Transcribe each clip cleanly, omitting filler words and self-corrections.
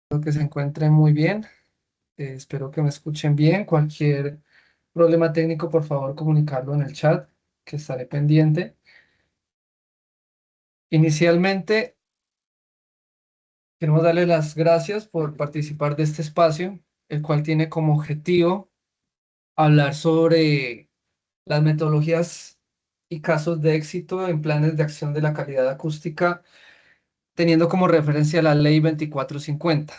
Espero que se encuentren muy bien. Espero que me escuchen bien. Cualquier problema técnico, por favor, comunicarlo en el chat, que estaré pendiente. Inicialmente, queremos darle las gracias por participar de este espacio, el cual tiene como objetivo hablar sobre las metodologías y casos de éxito en planes de acción de la calidad acústica, teniendo como referencia la Ley 2450.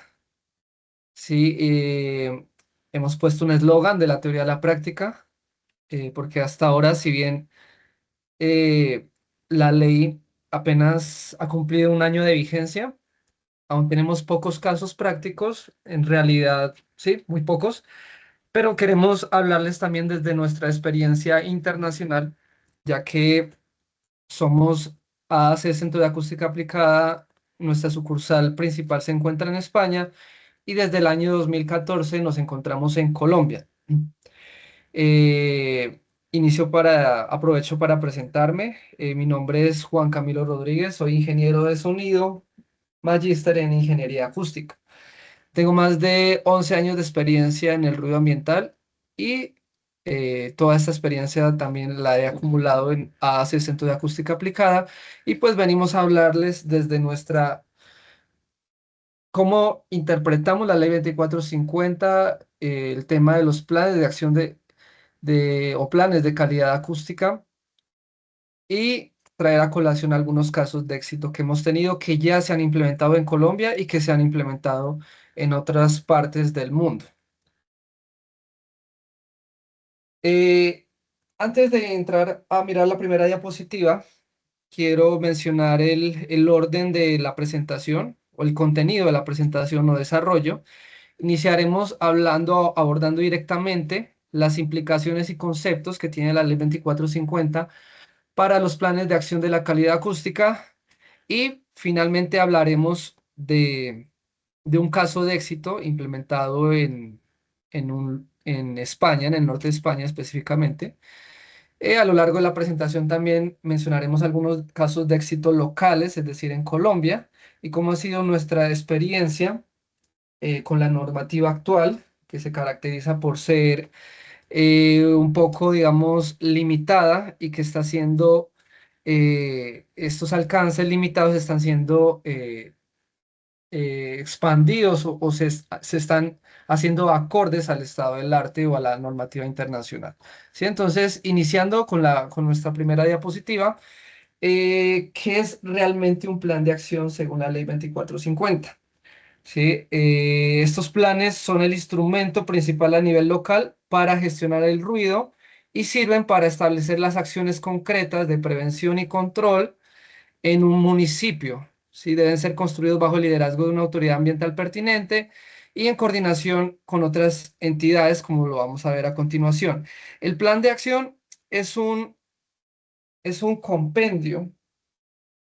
Sí, hemos puesto un eslogan de la teoría a la práctica, porque hasta ahora, si bien eh, la ley apenas ha cumplido un año de vigencia, aún tenemos pocos casos prácticos, en realidad, sí, muy pocos, pero queremos hablarles también desde nuestra experiencia internacional, ya que somos AAC Centro de Acústica Aplicada, nuestra sucursal principal se encuentra en España y desde el año 2014 nos encontramos en Colombia. Eh, Aprovecho para presentarme. Mi nombre es Juan Camilo Rodríguez, soy ingeniero de sonido, magíster en ingeniería acústica. Tengo más de 11 años de experiencia en el ruido ambiental y toda esta experiencia también la he acumulado en AAC Centro de Acústica Aplicada y pues venimos a hablarles desde cómo interpretamos la ley 2450, el tema de los planes de acción o planes de calidad acústica y traer a colación algunos casos de éxito que hemos tenido que ya se han implementado en Colombia y que se han implementado en otras partes del mundo. Eh, Antes de entrar a mirar la primera diapositiva, quiero mencionar el orden de la presentación o el contenido de la presentación o desarrollo. Iniciaremos abordando directamente las implicaciones y conceptos que tiene la Ley 2450 para los planes de acción de la calidad acústica y finalmente hablaremos de un caso de éxito implementado en España, en el norte de España específicamente. A lo largo de la presentación también mencionaremos algunos casos de éxito locales, es decir, en Colombia, y cómo ha sido nuestra experiencia con la normativa actual, que se caracteriza por ser un poco, digamos, limitada y que está siendo, estos alcances limitados están siendo expandidos se están haciendo acordes al estado del arte o a la normativa internacional. ¿Sí? Entonces, iniciando con nuestra primera diapositiva, ¿qué es realmente un plan de acción según la ley 2450? ¿Sí? Estos planes son el instrumento principal a nivel local para gestionar el ruido y sirven para establecer las acciones concretas de prevención y control en un municipio. ¿Sí? Deben ser construidos bajo el liderazgo de una autoridad ambiental pertinente y en coordinación con otras entidades, como lo vamos a ver a continuación. El plan de acción es es un compendio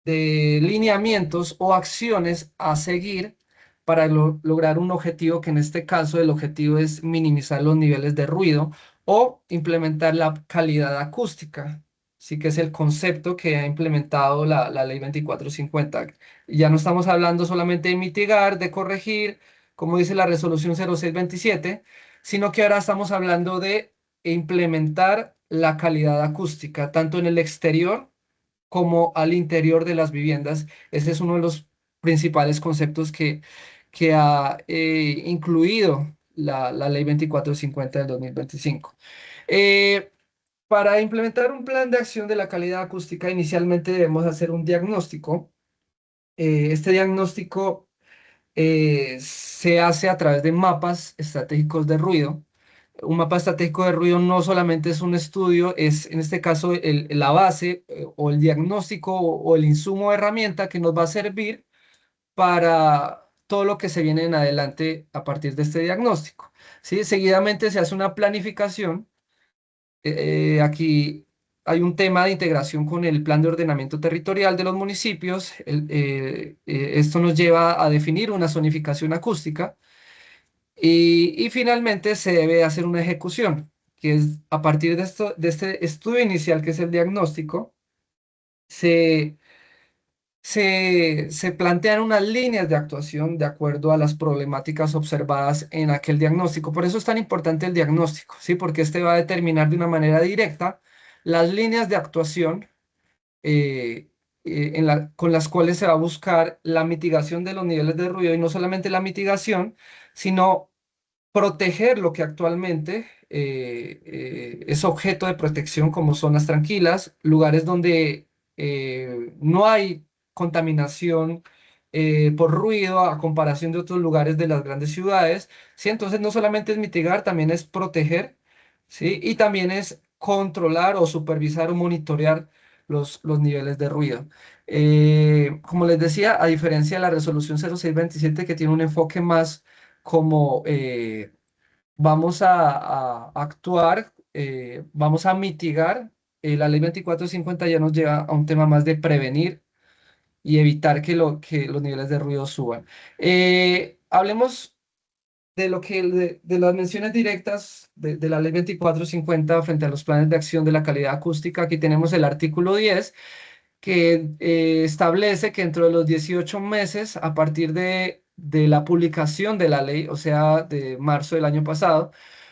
de lineamientos o acciones a seguir para lograr un objetivo, que en este caso el objetivo es minimizar los niveles de ruido o implementar la calidad acústica. Sí, que es el concepto que ha implementado la ley 2450. Ya no estamos hablando solamente de mitigar, de corregir, como dice la resolución 0627, sino que ahora estamos hablando de implementar la calidad acústica, tanto en el exterior como al interior de las viviendas. Ese es uno de los principales conceptos que ha incluido la Ley 2450 del 2025. Eh, para implementar un plan de acción de la calidad acústica, inicialmente debemos hacer un diagnóstico. Este diagnóstico se hace a través de mapas estratégicos de ruido. Un mapa estratégico de ruido no solamente es un estudio, es en este caso la base o el diagnóstico o el insumo o herramienta que nos va a servir para todo lo que se viene en adelante a partir de este diagnóstico. ¿Sí? Seguidamente se hace una planificación. Aquí hay un tema de integración con el plan de ordenamiento territorial de los municipios. Esto nos lleva a definir una zonificación acústica y finalmente se debe hacer una ejecución, que es a partir de este estudio inicial, que es el diagnóstico, se, se plantean unas líneas de actuación de acuerdo a las problemáticas observadas en aquel diagnóstico. Por eso es tan importante el diagnóstico, ¿sí? Porque este va a determinar de una manera directa las líneas de actuación eh, con las cuales se va a buscar la mitigación de los niveles de ruido y no solamente la mitigación, sino proteger lo que actualmente es objeto de protección, como zonas tranquilas, lugares donde no hay contaminación por ruido a comparación de otros lugares de las grandes ciudades. ¿Sí? Entonces no solamente es mitigar, también es proteger, ¿sí? Y también es controlar o supervisar o monitorear los niveles de ruido. Como les decía, a diferencia de la resolución 0627 que tiene un enfoque más como vamos a actuar, vamos a mitigar. La ley 2450 ya nos lleva a un tema más de prevenir y evitar que los niveles de ruido suban. Hablemos de de las menciones directas de la ley 2450 frente a los planes de acción de la calidad acústica. Aquí tenemos el artículo 10 que establece que dentro de los 18 meses, a partir de la publicación de la ley, o sea, de marzo del año pasado,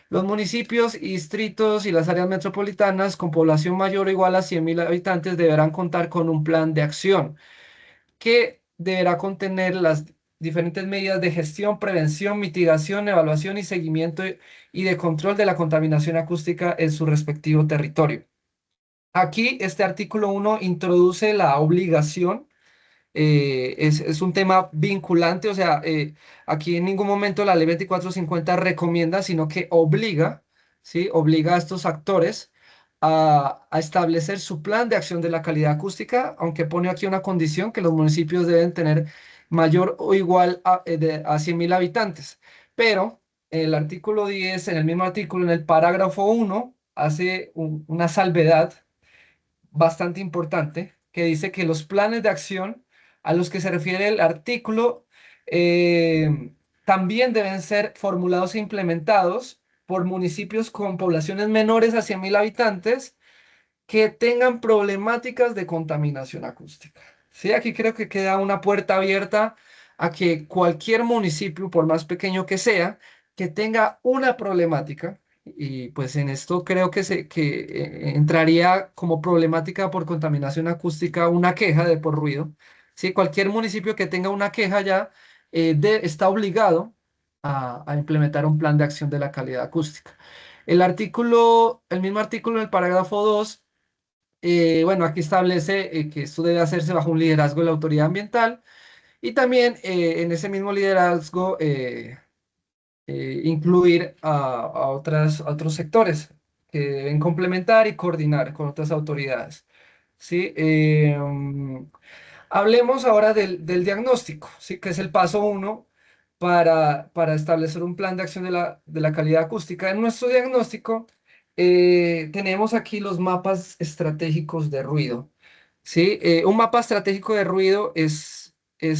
los municipios y distritos y las áreas metropolitanas con población mayor o igual a 100.000 habitantes deberán contar con un plan de acción que deberá contener las diferentes medidas de gestión, prevención, mitigación, evaluación y seguimiento y de control de la contaminación acústica en su respectivo territorio. Aquí este artículo 1 introduce la obligación, es un tema vinculante, o sea, aquí en ningún momento la ley 2450 recomienda, sino que obliga, ¿sí? Obliga a estos actores a establecer su plan de acción de la calidad acústica, aunque pone aquí una condición que los municipios deben tener mayor o igual a 100.000 habitantes. Pero el artículo 10, en el mismo artículo, en el parágrafo 1, hace una salvedad bastante importante que dice que los planes de acción a los que se refiere el artículo también deben ser formulados e implementados por municipios con poblaciones menores a 100.000 habitantes que tengan problemáticas de contaminación acústica. Sí, aquí creo que queda una puerta abierta a que cualquier municipio, por más pequeño que sea, que tenga una problemática, y pues en esto creo que entraría como problemática por contaminación acústica una queja de por ruido. Sí, cualquier municipio que tenga una queja ya está obligado a implementar un plan de acción de la calidad acústica. El mismo artículo, en el parágrafo 2 bueno, aquí establece que esto debe hacerse bajo un liderazgo de la autoridad ambiental y también en ese mismo liderazgo incluir a otros sectores que deben complementar y coordinar con otras autoridades. ¿Sí? Hablemos ahora del diagnóstico, ¿sí? Que es el paso uno para establecer un plan de acción de la calidad acústica. En nuestro diagnóstico tenemos aquí los mapas estratégicos de ruido. ¿Sí? Un mapa estratégico de ruido es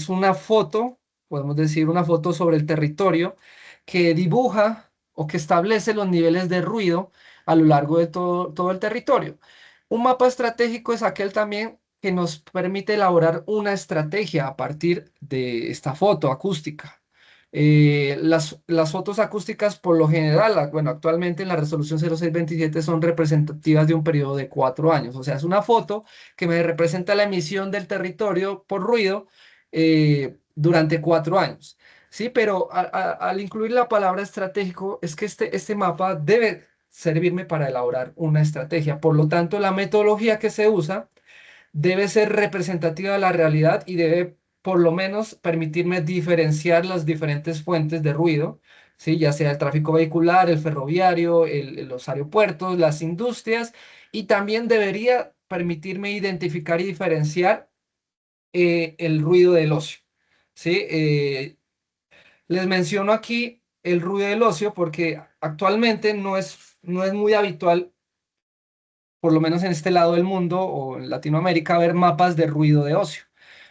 una foto, podemos decir una foto sobre el territorio que dibuja o que establece los niveles de ruido a lo largo de todo el territorio. Un mapa estratégico es aquel también que nos permite elaborar una estrategia a partir de esta foto acústica. Las fotos acústicas por lo general, bueno, actualmente en la resolución 0627 son representativas de un periodo de 4 años. O sea, es una foto que me representa la emisión del territorio por ruido durante 4 años. Sí, pero al incluir la palabra estratégico, es que este mapa debe servirme para elaborar una estrategia. Por lo tanto, la metodología que se usa debe ser representativa de la realidad y debe por lo menos permitirme diferenciar las diferentes fuentes de ruido, ¿sí? Ya sea el tráfico vehicular, el ferroviario, los aeropuertos, las industrias, y también debería permitirme identificar y diferenciar el ruido del ocio. ¿Sí? Les menciono aquí el ruido del ocio porque actualmente no es muy habitual, por lo menos en este lado del mundo o en Latinoamérica, ver mapas de ruido de ocio.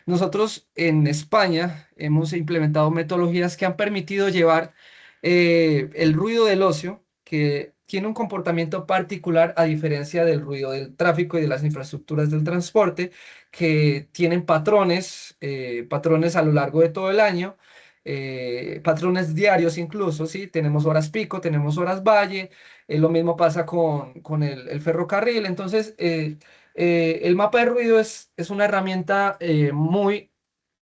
Nosotros en España hemos implementado metodologías que han permitido llevar el ruido del ocio, que tiene un comportamiento particular a diferencia del ruido del tráfico y de las infraestructuras del transporte, que tienen patrones, patrones a lo largo de todo el año, patrones diarios incluso, ¿sí? Tenemos horas pico, tenemos horas valle, lo mismo pasa con el ferrocarril. Entonces, el mapa de ruido es una herramienta muy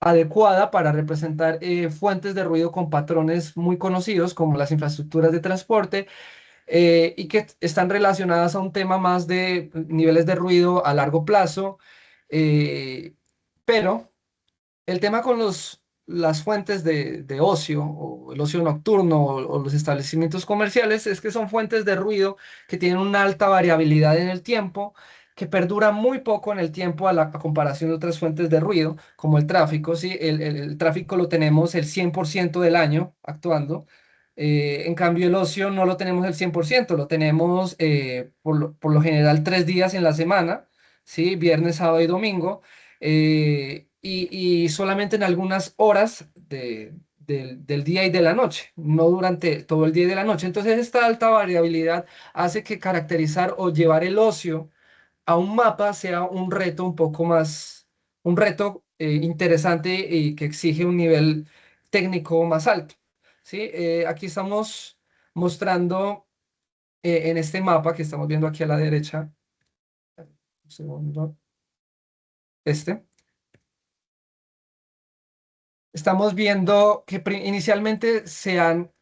adecuada para representar fuentes de ruido con patrones muy conocidos como las infraestructuras de transporte, y que están relacionadas a un tema más de niveles de ruido a largo plazo. Eh, pero el tema con las fuentes de ocio o el ocio nocturno o los establecimientos comerciales es que son fuentes de ruido que tienen una alta variabilidad en el tiempo, que perdura muy poco en el tiempo a comparación de otras fuentes de ruido, como el tráfico. ¿Sí? El tráfico lo tenemos el 100% del año actuando. En cambio, el ocio no lo tenemos el 100%, lo tenemos por lo general 3 días en la semana, ¿sí? Viernes, sábado y domingo, y solamente en algunas horas del día y de la noche, no durante todo el día y de la noche. Entonces, esta alta variabilidad hace que caracterizar o llevar el ocio a un mapa sea un reto un poco más, un reto interesante y que exige un nivel técnico más alto. ¿Sí? Aquí estamos mostrando en este mapa que estamos viendo aquí a la derecha, un segundo, este. Estamos viendo que inicialmente se han,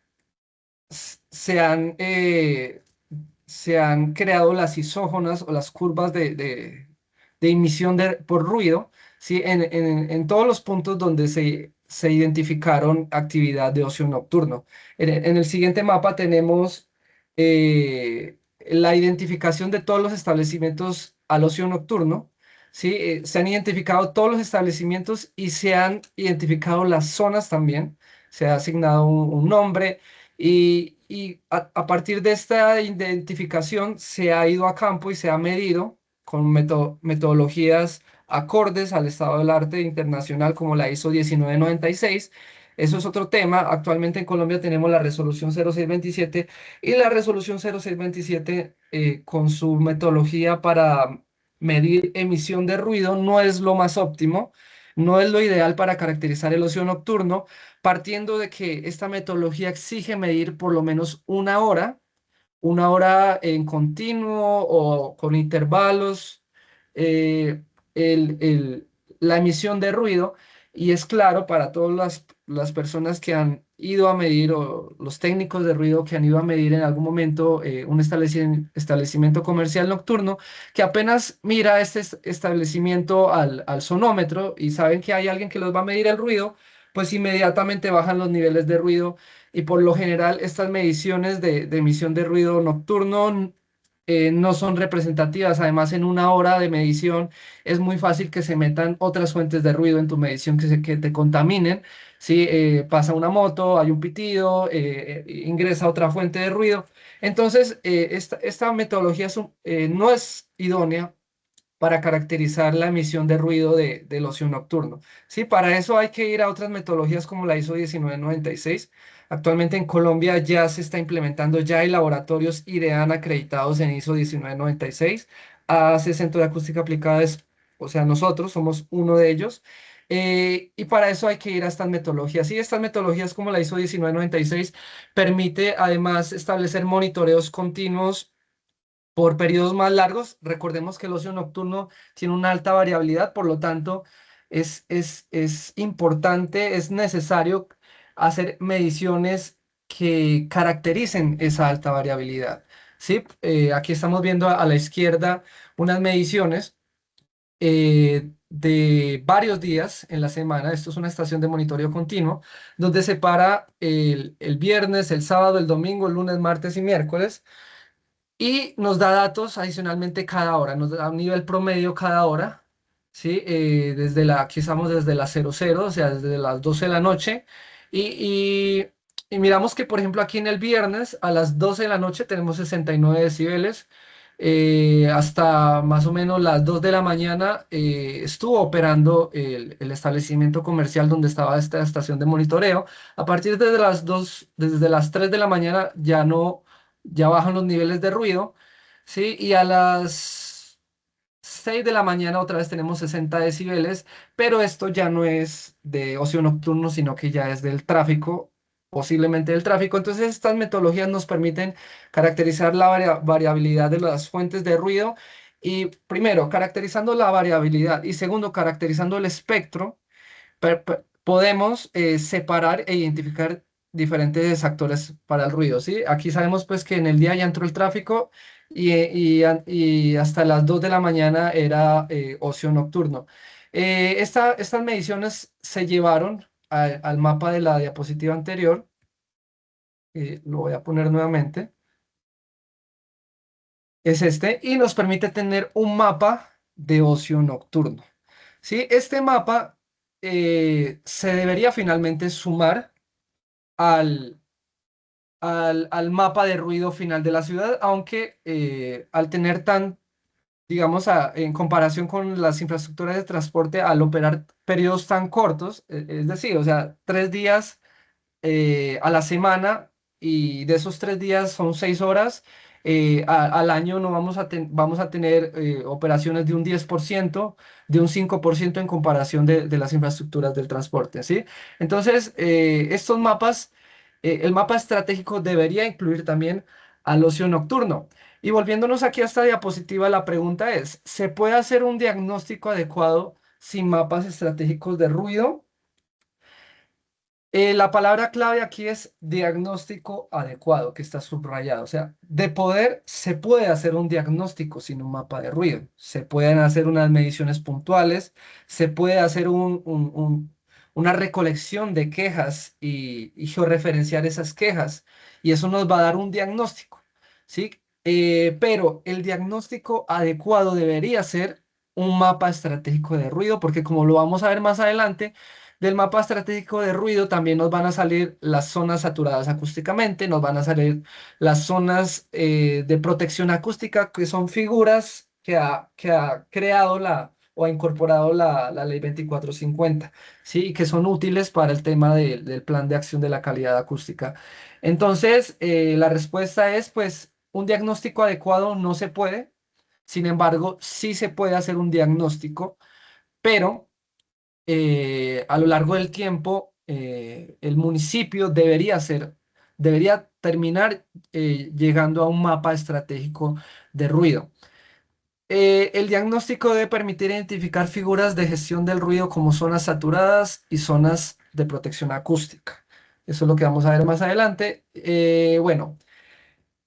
eh, se han creado las isógonas o las curvas de emisión por ruido, ¿sí? En todos los puntos donde se identificaron actividad de ocio nocturno. En el siguiente mapa tenemos la identificación de todos los establecimientos al ocio nocturno. ¿Sí? Se han identificado todos los establecimientos y se han identificado las zonas también. Se ha asignado un nombre y a partir de esta identificación se ha ido a campo y se ha medido con metodologías acordes al estado del arte internacional como la ISO 1996. Eso es otro tema. Actualmente en Colombia tenemos la resolución 0627 y la resolución 0627, con su metodología para medir emisión de ruido, no es lo más óptimo, no es lo ideal para caracterizar el ocio nocturno, partiendo de que esta metodología exige medir por lo menos una hora en continuo o con intervalos, eh, el- el- la emisión de ruido. Y es claro para todas las personas que han ido a medir, o los técnicos de ruido que han ido a medir en algún momento un establecimiento comercial nocturno, que apenas mira este establecimiento al sonómetro y saben que hay alguien que los va a medir el ruido, pues inmediatamente bajan los niveles de ruido. Y por lo general estas mediciones de emisión de ruido nocturno no son representativas. Además, en una hora de medición es muy fácil que se metan otras fuentes de ruido en tu medición que te contaminen. ¿Sí? Pasa una moto, hay un pitido, ingresa otra fuente de ruido. Entonces, esta metodología no es idónea para caracterizar la emisión de ruido del ocio nocturno. Sí, para eso hay que ir a otras metodologías como la ISO 1996. Actualmente en Colombia ya se está implementando, ya hay laboratorios IDEAN acreditados en ISO 1996. AC Centro de Acústica Aplicada o sea, nosotros somos uno de ellos. Y para eso hay que ir a estas metodologías. Y estas metodologías como la ISO 1996 permite además establecer monitoreos continuos por periodos más largos. Recordemos que el ocio nocturno tiene una alta variabilidad, por lo tanto, es importante, es necesario hacer mediciones que caractericen esa alta variabilidad. ¿Sí? Aquí estamos viendo a la izquierda unas mediciones de varios días en la semana. Esto es una estación de monitoreo continuo, donde separa el viernes, el sábado, el domingo, el lunes, martes y miércoles, y nos da datos adicionalmente cada hora, nos da un nivel promedio cada hora, ¿sí? Aquí estamos desde las 00, o sea, desde las 12 de la noche, y miramos que, por ejemplo, aquí en el viernes a las 12 de la noche tenemos 69 decibeles. Hasta más o menos las 2 de la mañana estuvo operando el establecimiento comercial donde estaba esta estación de monitoreo. A partir de las 2, desde las 3 de la mañana ya no ya bajan los niveles de ruido, ¿sí? Y a las 6 de la mañana otra vez tenemos 60 decibeles, pero esto ya no es de ocio nocturno, sino que ya es del tráfico, posiblemente del tráfico. Entonces, estas metodologías nos permiten caracterizar la variabilidad de las fuentes de ruido y, primero, caracterizando la variabilidad y segundo, caracterizando el espectro podemos separar e identificar diferentes actores para el ruido, ¿sí? Aquí sabemos pues que en el día ya entró el tráfico y hasta las 2 de la mañana era ocio nocturno. Estas mediciones se llevaron al mapa de la diapositiva anterior, lo voy a poner nuevamente, es este, y nos permite tener un mapa de ocio nocturno, ¿sí? Este mapa se debería finalmente sumar al, al mapa de ruido final de la ciudad, aunque al tener digamos, en comparación con las infraestructuras de transporte, al operar periodos tan cortos, es decir, o sea, 3 días a la semana y de esos 3 días son 6 horas. Al año no vamos a tener operaciones de un 10%, de un 5% en comparación de las infraestructuras del transporte, ¿sí? Entonces, estos mapas, el mapa estratégico debería incluir también al ocio nocturno. Y volviéndonos aquí a esta diapositiva, la pregunta es, ¿se puede hacer un diagnóstico adecuado sin mapas estratégicos de ruido? La palabra clave aquí es diagnóstico adecuado, que está subrayado. O sea, de poder se puede hacer un diagnóstico sin un mapa de ruido. Se pueden hacer unas mediciones puntuales, se puede hacer una recolección de quejas y georreferenciar esas quejas. Y eso nos va a dar un diagnóstico, ¿sí? Pero el diagnóstico adecuado debería ser un mapa estratégico de ruido, porque como lo vamos a ver más adelante, del mapa estratégico de ruido también nos van a salir las zonas saturadas acústicamente, nos van a salir las zonas de protección acústica, que son figuras que ha creado o ha incorporado la ley 2450, ¿sí? Y que son útiles para el tema del plan de acción de la calidad acústica. Entonces, la respuesta es, pues, un diagnóstico adecuado no se puede, sin embargo, sí se puede hacer un diagnóstico, pero a lo largo del tiempo, el municipio debería terminar llegando a un mapa estratégico de ruido. El diagnóstico debe permitir identificar figuras de gestión del ruido como zonas saturadas y zonas de protección acústica. Eso es lo que vamos a ver más adelante. Bueno,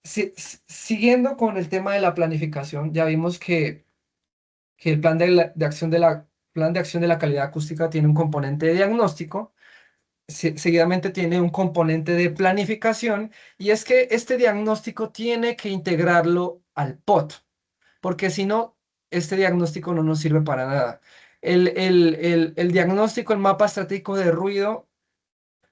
siguiendo con el tema de la planificación, ya vimos que el plan de acción plan de acción de la calidad acústica tiene un componente de diagnóstico, seguidamente tiene un componente de planificación, y es que este diagnóstico tiene que integrarlo al POT, porque si no, este diagnóstico no nos sirve para nada. El diagnóstico, el mapa estratégico de ruido,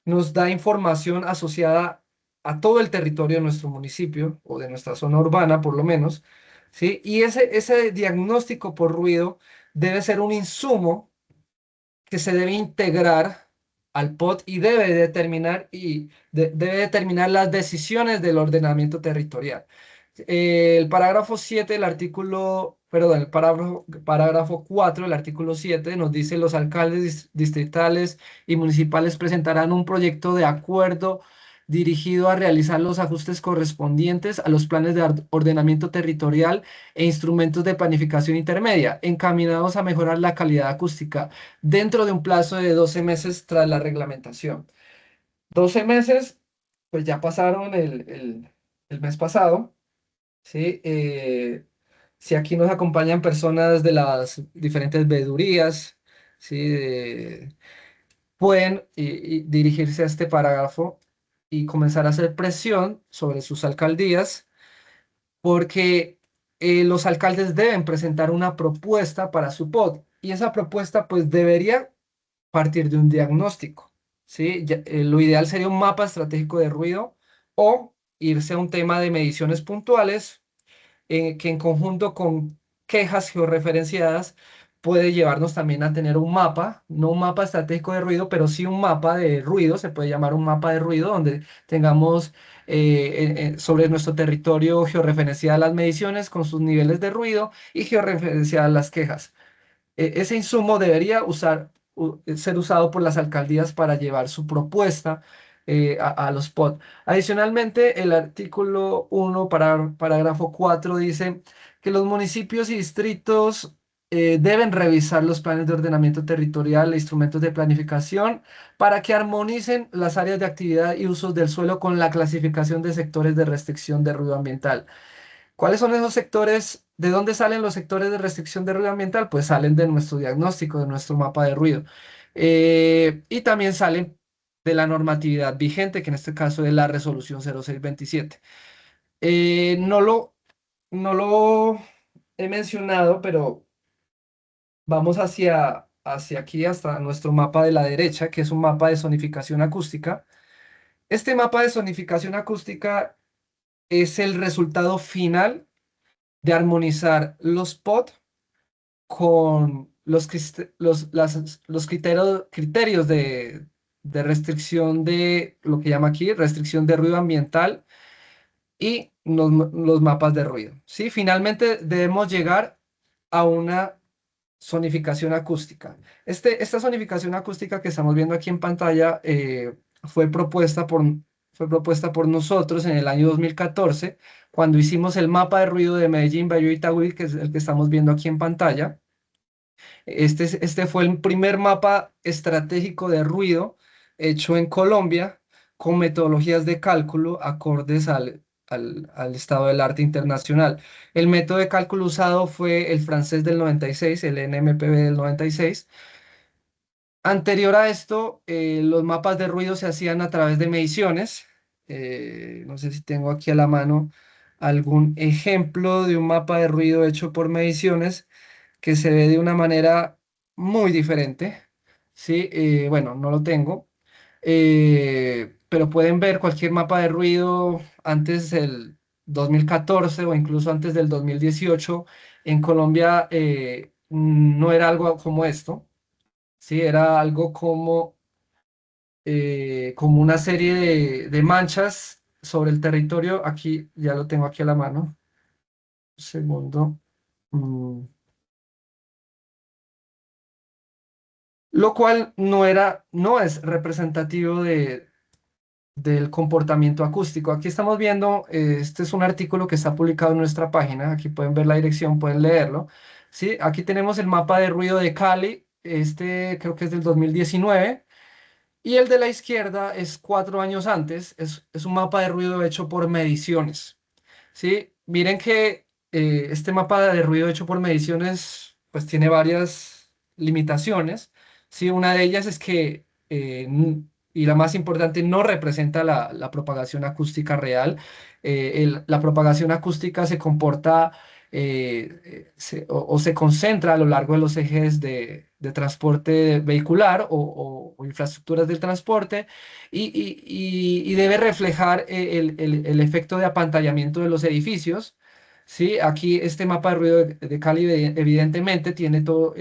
nos da información asociada a todo el territorio de nuestro municipio o de nuestra zona urbana, por lo menos, ¿sí? Y ese diagnóstico por ruido debe ser un insumo que se debe integrar al POT y debe determinar las decisiones del ordenamiento territorial. El parágrafo 7 del artículo, perdón, el parágrafo 4 del artículo 7 nos dice: los alcaldes distritales y municipales presentarán un proyecto de acuerdo dirigido a realizar los ajustes correspondientes a los planes de ordenamiento territorial e instrumentos de planificación intermedia, encaminados a mejorar la calidad acústica dentro de un plazo de 12 meses tras la reglamentación. 12 meses, pues ya pasaron el mes pasado. Sí, si aquí nos acompañan personas de las diferentes veedurías, sí, pueden dirigirse a este parágrafo y comenzar a hacer presión sobre sus alcaldías, porque los alcaldes deben presentar una propuesta para su POT y esa propuesta pues debería partir de un diagnóstico, ¿sí? Lo ideal sería un mapa estratégico de ruido o irse a un tema de mediciones puntuales que en conjunto con quejas georreferenciadas puede llevarnos también a tener un mapa, no un mapa estratégico de ruido, pero sí un mapa de ruido, se puede llamar un mapa de ruido, donde tengamos sobre nuestro territorio georreferenciadas las mediciones con sus niveles de ruido y georreferenciadas las quejas. Ese insumo debería ser usado por las alcaldías para llevar su propuesta a los POT. Adicionalmente, el artículo 1, parágrafo 4, dice que los municipios y distritos deben revisar los planes de ordenamiento territorial e instrumentos de planificación para que armonicen las áreas de actividad y usos del suelo con la clasificación de sectores de restricción de ruido ambiental. ¿Cuáles son esos sectores? ¿De dónde salen los sectores de restricción de ruido ambiental? Pues salen de nuestro diagnóstico, de nuestro mapa de ruido. Y también salen de la normatividad vigente, que en este caso es la resolución 0627. No no lo he mencionado, pero vamos hacia aquí, hasta nuestro mapa de la derecha, que es un mapa de zonificación acústica. Este mapa de zonificación acústica es el resultado final de armonizar los POT con los criterios de restricción de lo que llama aquí restricción de ruido ambiental y los mapas de ruido. ¿Sí? Finalmente debemos llegar a una zonificación acústica. Esta zonificación acústica que estamos viendo aquí en pantalla fue fue propuesta por nosotros en el año 2014, cuando hicimos el mapa de ruido de Medellín, Bayo y Itagüí, que es el que estamos viendo aquí en pantalla. Este fue el primer mapa estratégico de ruido hecho en Colombia con metodologías de cálculo acordes al estado del arte internacional. El método de cálculo usado fue el francés del 96, el NMPB del 96. Anterior a esto, los mapas de ruido se hacían a través de mediciones. No sé si tengo aquí a la mano algún ejemplo de un mapa de ruido hecho por mediciones que se ve de una manera muy diferente. Sí, bueno, no lo tengo. Pero pueden ver cualquier mapa de ruido antes del 2014 o incluso antes del 2018. En Colombia no era algo como esto. Sí, era algo como una serie de manchas sobre el territorio. Aquí ya lo tengo aquí a la mano. Un segundo. Mm. Lo cual no es representativo del comportamiento acústico. Aquí estamos viendo, este es un artículo que está publicado en nuestra página, aquí pueden ver la dirección, pueden leerlo. ¿Sí? Aquí tenemos el mapa de ruido de Cali, este creo que es del 2019, y el de la izquierda es 4 años antes, es un mapa de ruido hecho por mediciones. ¿Sí? Miren que este mapa de ruido hecho por mediciones pues tiene varias limitaciones. ¿Sí? Una de ellas es que, y la más importante, no representa la propagación acústica real. La propagación acústica se comporta o se concentra a lo largo de los ejes de transporte vehicular o infraestructuras del transporte y debe reflejar el efecto de apantallamiento de los edificios. ¿Sí? Aquí este mapa de ruido de Cali evidentemente tiene todo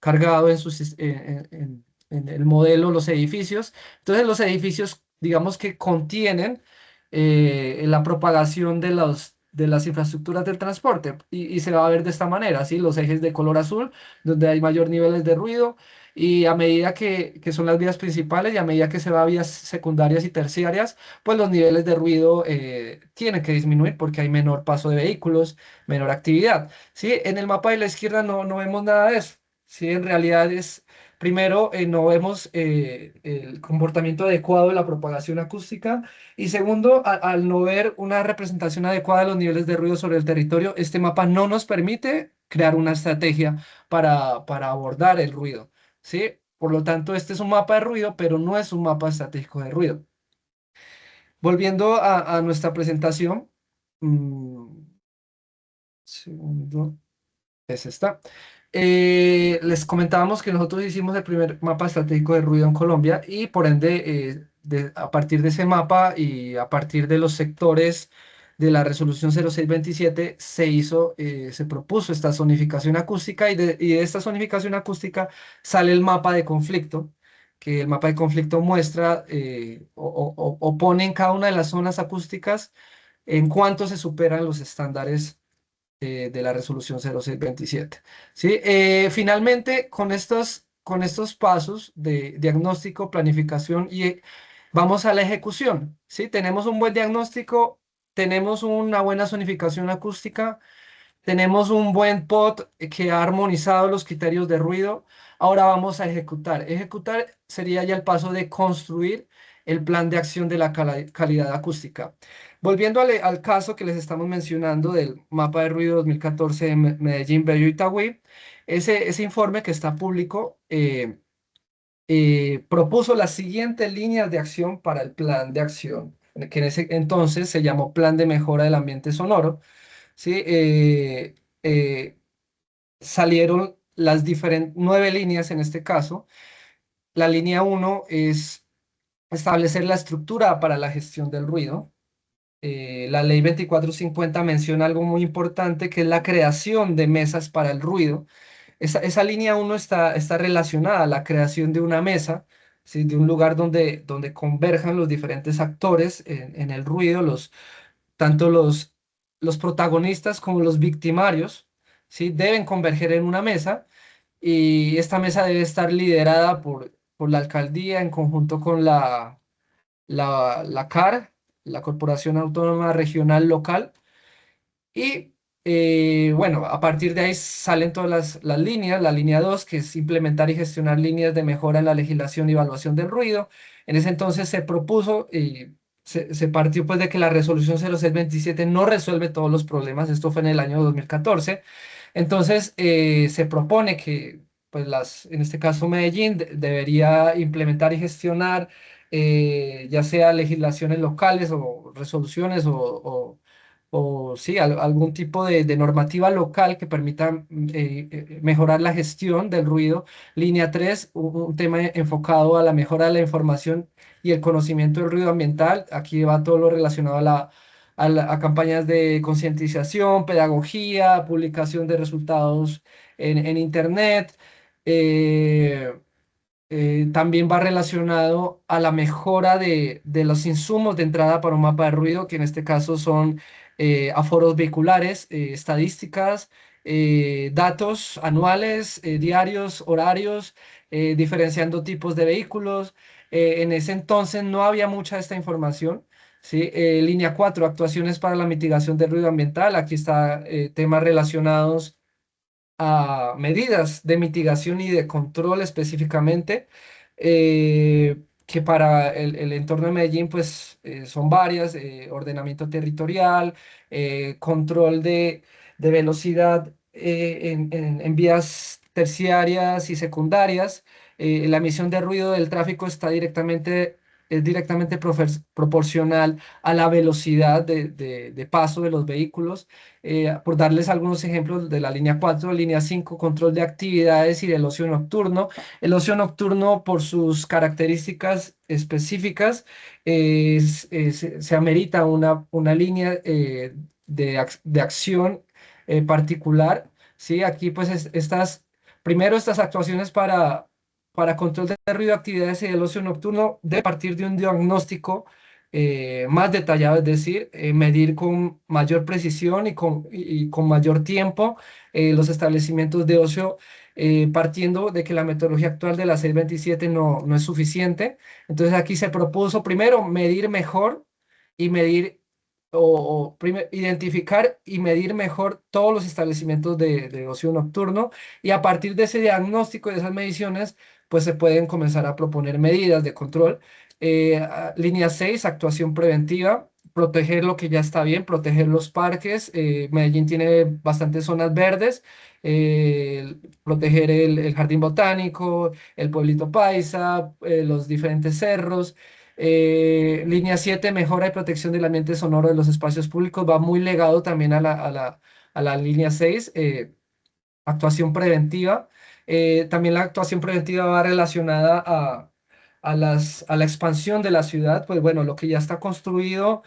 cargado en el modelo los edificios. Entonces los edificios, digamos que contienen la propagación de las infraestructuras del transporte y se va a ver de esta manera, ¿sí? Los ejes de color azul, donde hay mayor niveles de ruido y a medida que son las vías principales y a medida que se va a vías secundarias y terciarias, pues los niveles de ruido tienen que disminuir porque hay menor paso de vehículos, menor actividad. ¿Sí? En el mapa de la izquierda no vemos nada de eso. ¿Sí? En realidad primero, no vemos el comportamiento adecuado de la propagación acústica y segundo, al no ver una representación adecuada de los niveles de ruido sobre el territorio, este mapa no nos permite crear una estrategia para abordar el ruido. ¿Sí? Por lo tanto, este es un mapa de ruido, pero no es un mapa estratégico de ruido. Volviendo a nuestra presentación, segundo, es esta. Les comentábamos que nosotros hicimos el primer mapa estratégico de ruido en Colombia y por ende, a partir de ese mapa y a partir de los sectores de la resolución 0627 se hizo, se propuso esta zonificación acústica y de esta zonificación acústica sale el mapa de conflicto, que el mapa de conflicto muestra o pone en cada una de las zonas acústicas en cuánto se superan los estándares de la resolución 0627. ¿Sí? Finalmente, con estos pasos de diagnóstico, planificación y vamos a la ejecución. ¿Sí? Tenemos un buen diagnóstico, tenemos una buena zonificación acústica, tenemos un buen POT que ha armonizado los criterios de ruido. Ahora vamos a ejecutar. Ejecutar sería ya el paso de construir el plan de acción de la calidad acústica. Volviendo al caso que les estamos mencionando del mapa de ruido 2014 de Medellín, Bello y Itagüí, ese informe que está público propuso las siguientes líneas de acción para el plan de acción, que en ese entonces se llamó Plan de Mejora del Ambiente Sonoro. ¿Sí? Eh, Salieron las diferentes 9 líneas en este caso. La línea uno es establecer la estructura para la gestión del ruido. La ley 2450 menciona algo muy importante que es la creación de mesas para el ruido. Esa línea uno está relacionada a la creación de una mesa, ¿sí? De un lugar donde converjan los diferentes actores en el ruido, tanto los protagonistas como los victimarios, ¿sí? Deben converger en una mesa y esta mesa debe estar liderada por la alcaldía en conjunto con la CAR, la Corporación Autónoma Regional Local. Y bueno, a partir de ahí salen todas las líneas. La línea 2 que es implementar y gestionar líneas de mejora en la legislación y evaluación del ruido. En ese entonces se propuso y se partió pues de que la resolución 0627 no resuelve todos los problemas. Esto fue en el año 2014. Entonces se propone que, pues en este caso Medellín, debería implementar y gestionar ya sea legislaciones locales o resoluciones o sí, algún tipo de normativa local que permita mejorar la gestión del ruido. Línea 3 un tema enfocado a la mejora de la información y el conocimiento del ruido ambiental. Aquí va todo lo relacionado a campañas de concientización, pedagogía, publicación de resultados en Internet. eh, También va relacionado a la mejora de los insumos de entrada para un mapa de ruido, que en este caso son aforos vehiculares, estadísticas, datos anuales, diarios, horarios, diferenciando tipos de vehículos. En ese entonces no había mucha de esta información. ¿Sí? Línea 4 actuaciones para la mitigación del ruido ambiental. Aquí está temas relacionados a medidas de mitigación y de control específicamente, que para el entorno de Medellín pues son varias, ordenamiento territorial, control de velocidad en vías terciarias y secundarias. La emisión de ruido del tráfico es directamente proporcional a la velocidad de paso de los vehículos. Por darles algunos ejemplos de la línea 4, línea 5, control de actividades y del ocio nocturno. El ocio nocturno, por sus características específicas, se amerita una línea de acción particular. ¿Sí? Aquí, pues, primero estas actuaciones para control de ruido, actividades y del ocio nocturno, de partir de un diagnóstico más detallado, es decir, medir con mayor precisión y con mayor tiempo los establecimientos de ocio, partiendo de que la metodología actual de la 627 no es suficiente. Entonces aquí se propuso primero medir mejor y medir identificar y medir mejor todos los establecimientos de ocio nocturno y a partir de ese diagnóstico y de esas mediciones, pues se pueden comenzar a proponer medidas de control. Línea 6 actuación preventiva, proteger lo que ya está bien, proteger los parques. Medellín tiene bastantes zonas verdes, proteger el jardín botánico, el pueblito paisa, los diferentes cerros. Línea 7 mejora y protección del ambiente sonoro de los espacios públicos, va muy legado también a la línea 6 actuación preventiva. También la actuación preventiva va relacionada a la expansión de la ciudad, pues bueno, lo que ya está construido,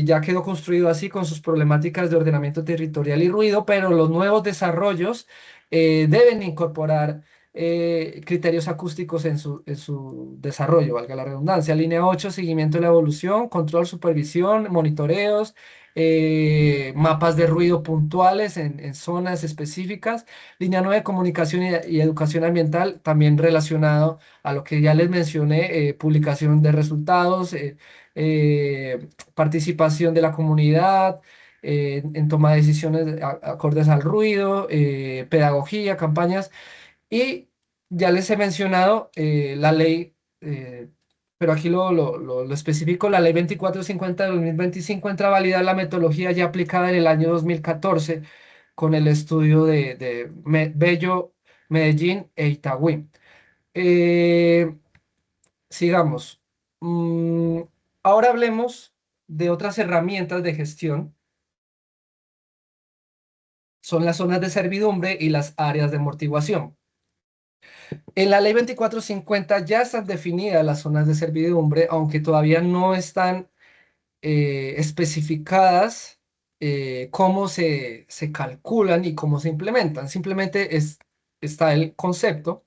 ya quedó construido así con sus problemáticas de ordenamiento territorial y ruido, pero los nuevos desarrollos deben incorporar criterios acústicos en su desarrollo, valga la redundancia. Línea 8, seguimiento de la evolución, control, supervisión, monitoreos, mapas de ruido puntuales en zonas específicas. Línea 9, comunicación y educación ambiental, también relacionado a lo que ya les mencioné, publicación de resultados, participación de la comunidad, en toma de decisiones acordes al ruido, pedagogía, campañas. Y ya les he mencionado la ley, pero aquí lo especifico, la ley 2450 de 2025 entra a validar la metodología ya aplicada en el año 2014 con el estudio de Bello, Medellín e Itagüí. Eh, sigamos. Mm, ahora hablemos de otras herramientas de gestión. Son las zonas de servidumbre y las áreas de amortiguación. En la ley 2450 ya están definidas las zonas de servidumbre, aunque todavía no están especificadas cómo se calculan y cómo se implementan. Simplemente está el concepto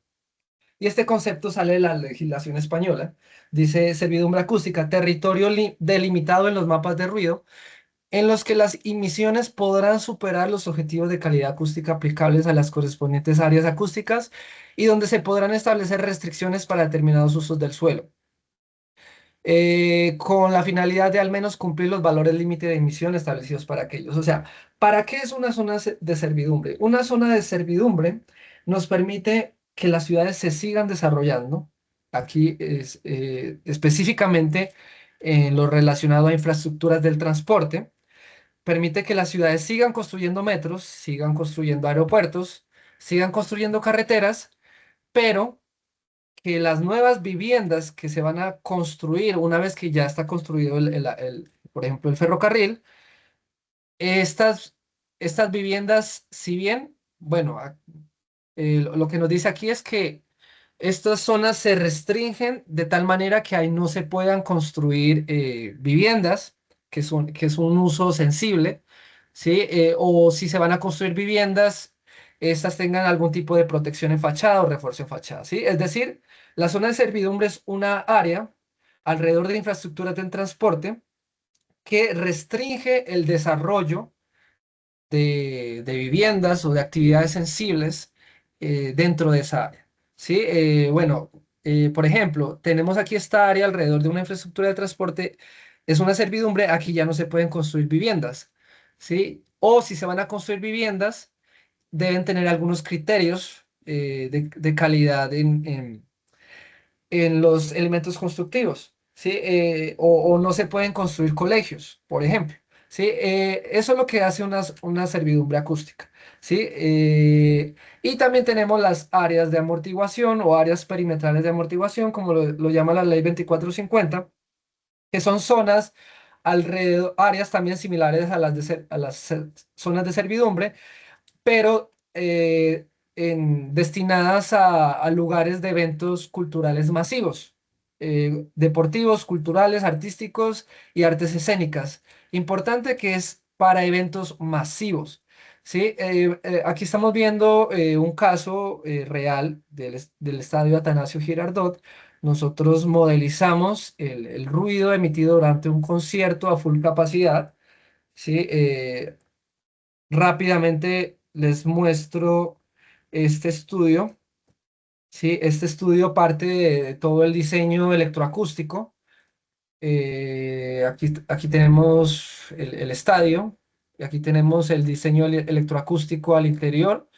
y este concepto sale de la legislación española. Dice servidumbre acústica, territorio delimitado en los mapas de ruido en los que las emisiones podrán superar los objetivos de calidad acústica aplicables a las correspondientes áreas acústicas y donde se podrán establecer restricciones para determinados usos del suelo, con la finalidad de al menos cumplir los valores límite de emisión establecidos para aquellos. O sea, ¿para qué es una zona de servidumbre? Una zona de servidumbre nos permite que las ciudades se sigan desarrollando. Aquí es específicamente en lo relacionado a infraestructuras del transporte, permite que las ciudades sigan construyendo metros, sigan construyendo aeropuertos, sigan construyendo carreteras, pero que las nuevas viviendas que se van a construir una vez que ya está construido por ejemplo, el ferrocarril, estas, estas viviendas, si bien, bueno, lo que nos dice aquí es que estas zonas se restringen de tal manera que ahí no se puedan construir viviendas, que es un uso sensible, ¿sí? O si se van a construir viviendas, estas tengan algún tipo de protección en fachada o refuerzo en fachada, ¿sí? Es decir, la zona de servidumbre es una área alrededor de infraestructuras de transporte que restringe el desarrollo de viviendas o de actividades sensibles dentro de esa área. ¿Sí? Bueno, por ejemplo, tenemos aquí esta área alrededor de una infraestructura de transporte, es una servidumbre, aquí ya no se pueden construir viviendas. ¿Sí? O si se van a construir viviendas, deben tener algunos criterios de calidad en los elementos constructivos, ¿sí? O no se pueden construir colegios, por ejemplo, ¿sí? Eso es lo que hace una servidumbre acústica, ¿sí? Y también tenemos las áreas de amortiguación o áreas perimetrales de amortiguación, como lo llama la ley 2450, que son zonas alrededor, áreas también similares a las zonas de servidumbre, pero destinadas a lugares de eventos culturales masivos, deportivos, culturales, artísticos y artes escénicas. Importante que es para eventos masivos. ¿Sí? Aquí estamos viendo un caso real del estadio Atanasio Girardot. Nosotros modelizamos el ruido emitido durante un concierto a full capacidad. ¿Sí? Rápidamente les muestro este estudio. Sí, este estudio parte de todo el diseño electroacústico. Aquí tenemos el estadio y aquí tenemos el diseño electroacústico al interior.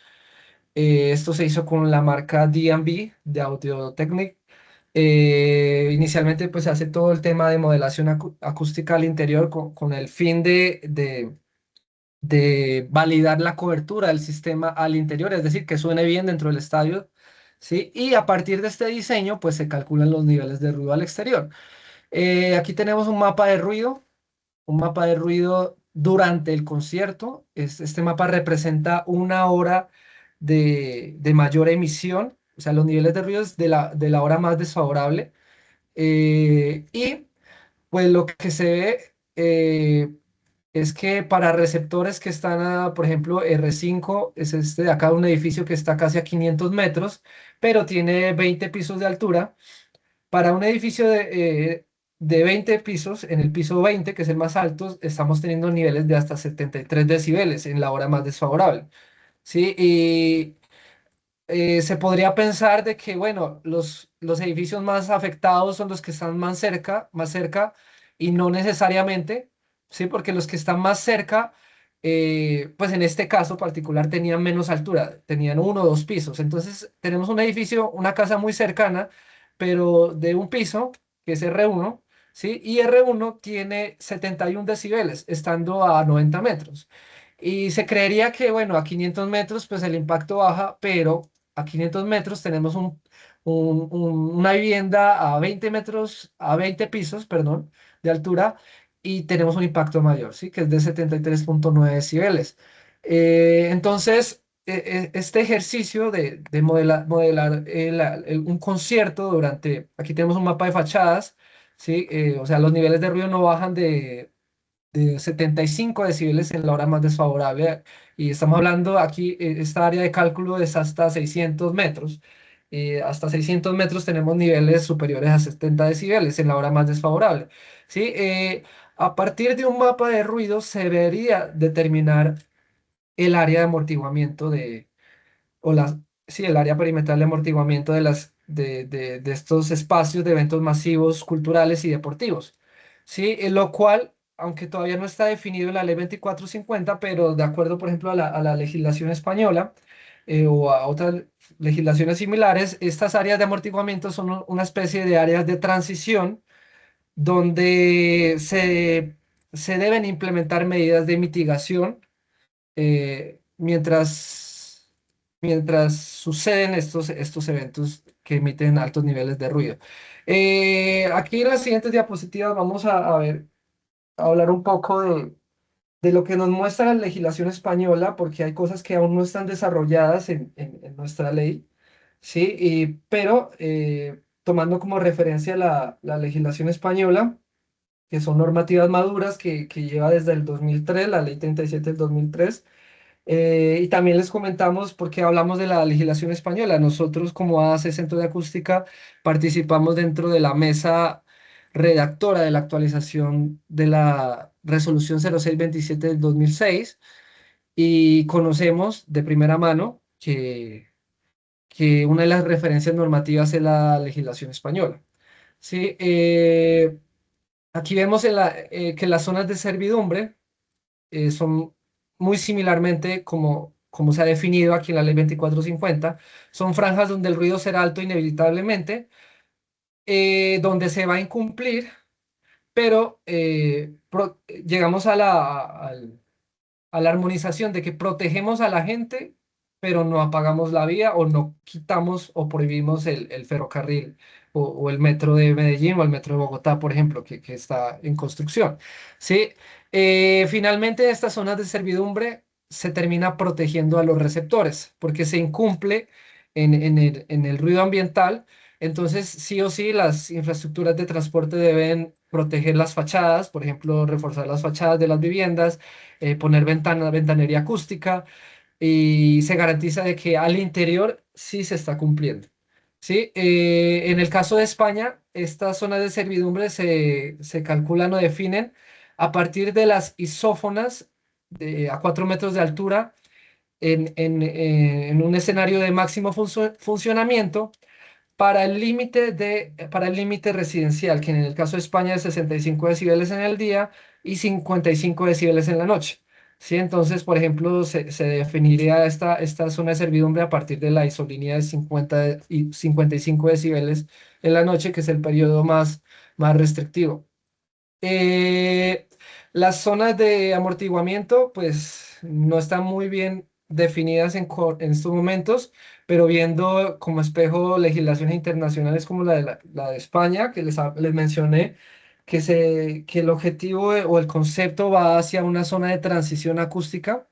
Esto se hizo con la marca D&B de Audio Technic. Inicialmente pues se hace todo el tema de modelación acústica al interior con el fin de validar la cobertura del sistema al interior, es decir, que suene bien dentro del estadio, ¿sí? Y a partir de este diseño, pues se calculan los niveles de ruido al exterior. Aquí tenemos un mapa de ruido durante el concierto. Este mapa representa una hora de mayor emisión, o sea, los niveles de ruido es de la hora más desfavorable. Y pues lo que se ve es que para receptores que están por ejemplo, R5 es este de acá, un edificio que está casi a 500 metros, pero tiene 20 pisos de altura. Para un edificio de 20 pisos, en el piso 20, que es el más alto, estamos teniendo niveles de hasta 73 decibeles en la hora más desfavorable. ¿Sí? Y se podría pensar de que, bueno, los edificios más afectados son los que están más cerca, y no necesariamente, ¿sí? Porque los que están más cerca, pues en este caso particular tenían menos altura, tenían uno o dos pisos. Entonces tenemos un edificio, una casa muy cercana, pero de un piso, que es R1, ¿sí? Y R1 tiene 71 decibeles, estando a 90 metros. Y se creería que, bueno, a 500 metros, pues el impacto baja, pero a 500 metros tenemos una vivienda a 20 metros, a 20 pisos, perdón, de altura, y tenemos un impacto mayor, ¿sí? Que es de 73,9 decibeles. Entonces, este ejercicio de modelar un concierto aquí tenemos un mapa de fachadas, ¿sí? O sea, los niveles de ruido no bajan de 75 decibeles en la hora más desfavorable. Y estamos hablando aquí, esta área de cálculo es hasta 600 metros. Hasta 600 metros tenemos niveles superiores a 70 decibeles en la hora más desfavorable. ¿Sí? A partir de un mapa de ruido se debería determinar el área de amortiguamiento o sí, el área perimetral de amortiguamiento de estos espacios de eventos masivos, culturales y deportivos. Sí, en lo cual, aunque todavía no está definido en la ley 2450, pero de acuerdo, por ejemplo, a la legislación española, o a otras legislaciones similares, estas áreas de amortiguamiento son una especie de áreas de transición donde se deben implementar medidas de mitigación, mientras suceden estos eventos que emiten altos niveles de ruido. Aquí en las siguientes diapositivas vamos a hablar un poco de lo que nos muestra la legislación española, porque hay cosas que aún no están desarrolladas en nuestra ley, ¿sí? Pero tomando como referencia la legislación española, que son normativas maduras que lleva desde el 2003, la ley 37 del 2003. Y también les comentamos porque hablamos de la legislación española. Nosotros, como AAC Centro de Acústica, participamos dentro de la mesa redactora de la actualización de la resolución 0627 del 2006, y conocemos de primera mano que una de las referencias normativas es la legislación española. Sí, aquí vemos que las zonas de servidumbre son muy similarmente como se ha definido aquí en la ley 2450. Son franjas donde el ruido será alto inevitablemente, donde se va a incumplir, pero llegamos a la armonización de que protegemos a la gente, pero no apagamos la vía o no quitamos o prohibimos el ferrocarril o el metro de Medellín o el metro de Bogotá, por ejemplo, que está en construcción. ¿Sí? Finalmente, estas zonas de servidumbre se termina protegiendo a los receptores porque se incumple en el ruido ambiental. Entonces, sí o sí, las infraestructuras de transporte deben proteger las fachadas, por ejemplo, reforzar las fachadas de las viviendas, poner ventanería acústica, y se garantiza de que al interior sí se está cumpliendo. ¿Sí? En el caso de España, estas zonas de servidumbre se calculan o definen a partir de las isófonas a 4 metros de altura en un escenario de máximo funcionamiento para el límite residencial, que en el caso de España es 65 decibeles en el día y 55 decibeles en la noche. ¿Sí? Entonces, por ejemplo, se definiría esta zona de servidumbre a partir de la isolínea de 50 y 55 decibeles en la noche, que es el periodo más restrictivo. Eh, las zonas de amortiguamiento, pues, no están muy bien definidas en estos momentos, pero viendo como espejo legislaciones internacionales como la de España, que les mencioné, que el objetivo o el concepto va hacia una zona de transición acústica.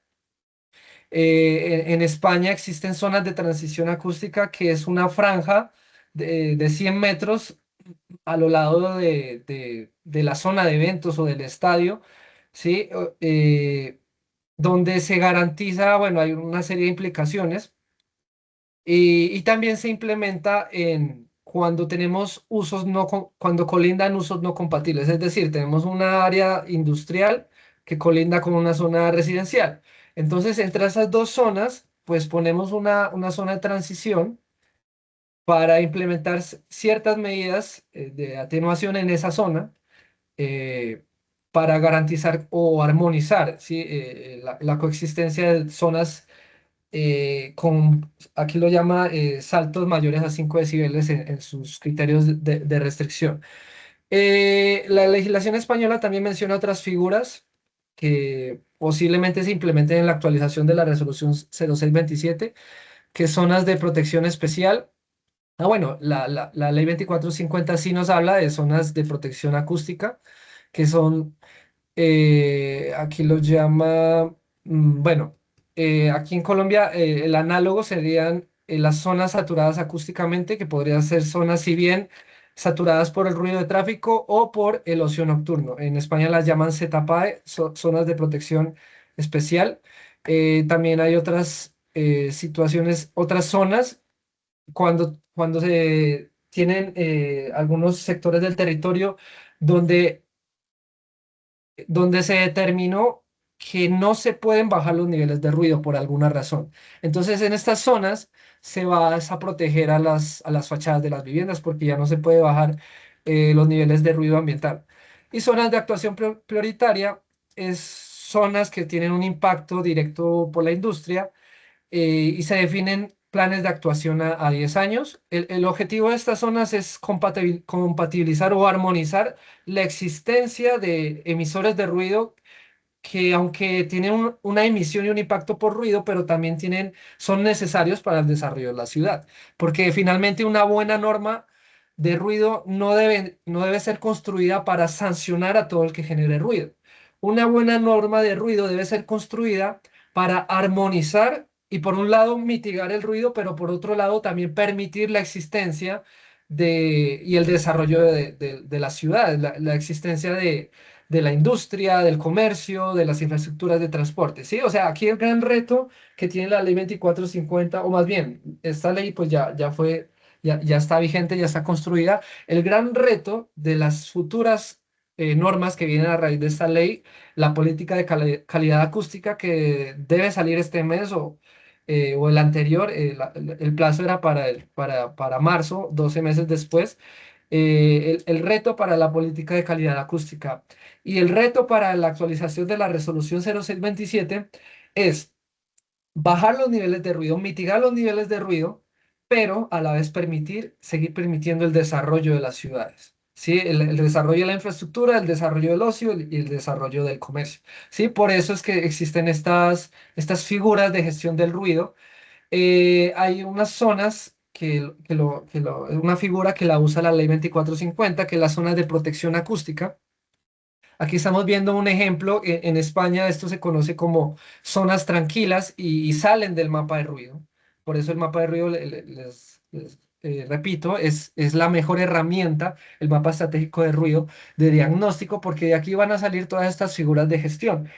En España existen zonas de transición acústica que es una franja de 100 metros a lo largo de la zona de eventos o del estadio, ¿sí? Donde se garantiza, bueno, hay una serie de implicaciones y también se implementa en cuando tenemos usos no, cuando colindan usos no compatibles, es decir, tenemos una área industrial que colinda con una zona residencial. Entonces, entre esas dos zonas, pues ponemos una zona de transición para implementar ciertas medidas de atenuación en esa zona eh, para garantizar o armonizar, ¿sí? La coexistencia de zonas con, aquí lo llama saltos mayores a 5 decibeles en sus criterios de restricción. La legislación española también menciona otras figuras que posiblemente se implementen en la actualización de la resolución 0627, que son zonas de protección especial. Bueno, la ley 2450 sí nos habla de zonas de protección acústica, que son aquí lo llama, bueno, aquí en Colombia el análogo serían las zonas saturadas acústicamente, que podrían ser zonas si bien saturadas por el ruido de tráfico o por el ocio nocturno. En España las llaman ZPAE, zonas de protección especial. También hay otras situaciones, otras zonas cuando se tienen algunos sectores del territorio donde se determinó que no se pueden bajar los niveles de ruido por alguna razón. Entonces, en estas zonas se va a proteger a las fachadas de las viviendas porque ya no se puede bajar los niveles de ruido ambiental. Y zonas de actuación prioritaria es zonas que tienen un impacto directo por la industria y se definen planes de actuación a 10 años. El objetivo de estas zonas es compatibilizar o armonizar la existencia de emisores de ruido que aunque tienen una emisión y un impacto por ruido, pero también son necesarios para el desarrollo de la ciudad, porque finalmente una buena norma de ruido no debe ser construida para sancionar a todo el que genere ruido. Una buena norma de ruido debe ser construida para armonizar y por un lado mitigar el ruido, pero por otro lado también permitir la existencia y el desarrollo de las ciudades, la existencia de la industria, del comercio, de las infraestructuras de transporte, ¿sí? O sea, aquí el gran reto que tiene la ley 2450, o más bien, esta ley pues ya está vigente, ya está construida. El gran reto de las futuras normas que vienen a raíz de esta ley, la política de calidad acústica que debe salir este mes o el anterior, el plazo era para marzo, 12 meses después, el reto para la política de calidad acústica y el reto para la actualización de la resolución 0627 es bajar los niveles de ruido, mitigar los niveles de ruido, pero a la vez seguir permitiendo el desarrollo de las ciudades. ¿Sí? El desarrollo de la infraestructura, el desarrollo del ocio y el desarrollo del comercio. ¿Sí? Por eso es que existen estas figuras de gestión del ruido. Hay unas zonas una figura que la usa la ley 2450, que es las zonas de protección acústica. Aquí estamos viendo un ejemplo. En España esto se conoce como zonas tranquilas y salen del mapa de ruido. Por eso el mapa de ruido, repito, es la mejor herramienta, el mapa estratégico de ruido de diagnóstico, porque de aquí van a salir todas estas figuras de gestión.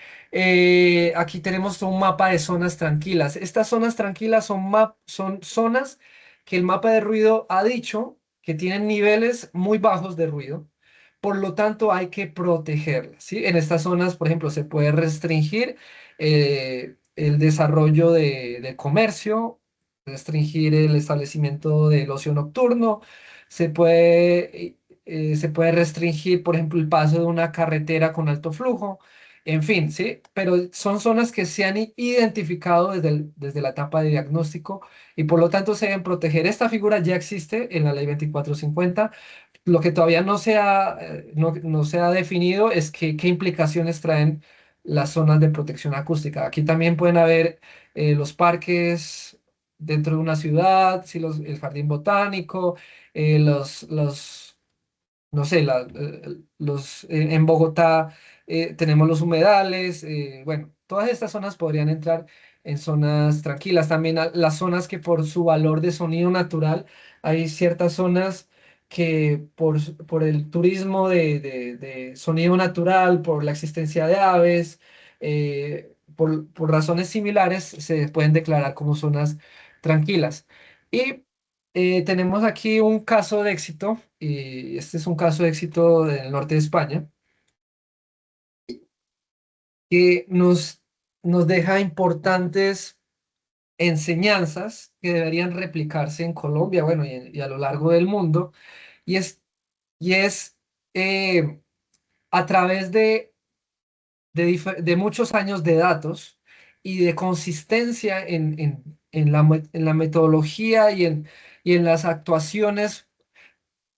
Aquí tenemos un mapa de zonas tranquilas. Estas zonas tranquilas son zonas que el mapa de ruido ha dicho que tienen niveles muy bajos de ruido, por lo tanto, hay que protegerlas, ¿sí? En estas zonas, por ejemplo, se puede restringir el desarrollo de comercio, restringir el establecimiento del ocio nocturno, se puede restringir, por ejemplo, el paso de una carretera con alto flujo, en fin, ¿sí? Pero son zonas que se han identificado desde la etapa de diagnóstico y por lo tanto se deben proteger. Esta figura ya existe en la ley 2450. Lo que todavía no se ha definido es qué implicaciones traen las zonas de protección acústica. Aquí también pueden haber los parques dentro de una ciudad, sí, el jardín botánico, los no sé, en Bogotá tenemos los humedales, bueno, todas estas zonas podrían entrar en zonas tranquilas. También las zonas que por su valor de sonido natural, hay ciertas zonas que por el turismo de sonido natural, por la existencia de aves, por razones similares, se pueden declarar como zonas tranquilas. Y tenemos aquí un caso de éxito, y este es un caso de éxito del norte de España, que nos deja importantes enseñanzas que deberían replicarse en Colombia, bueno, y a lo largo del mundo, y es eh, a través de muchos años de datos y de consistencia en la metodología y en las actuaciones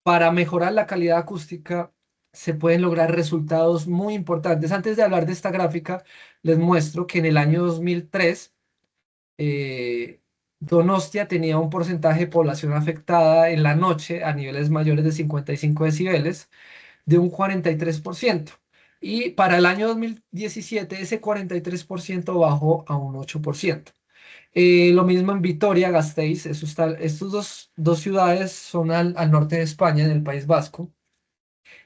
para mejorar la calidad acústica, se pueden lograr resultados muy importantes. Antes de hablar de esta gráfica, les muestro que en el año 2003 eh, Donostia tenía un porcentaje de población afectada en la noche a niveles mayores de 55 decibeles de un 43%. Y para el año 2017 ese 43% bajó a un 8%. Lo mismo en Vitoria-Gasteiz, estos dos ciudades son al norte de España, en el País Vasco.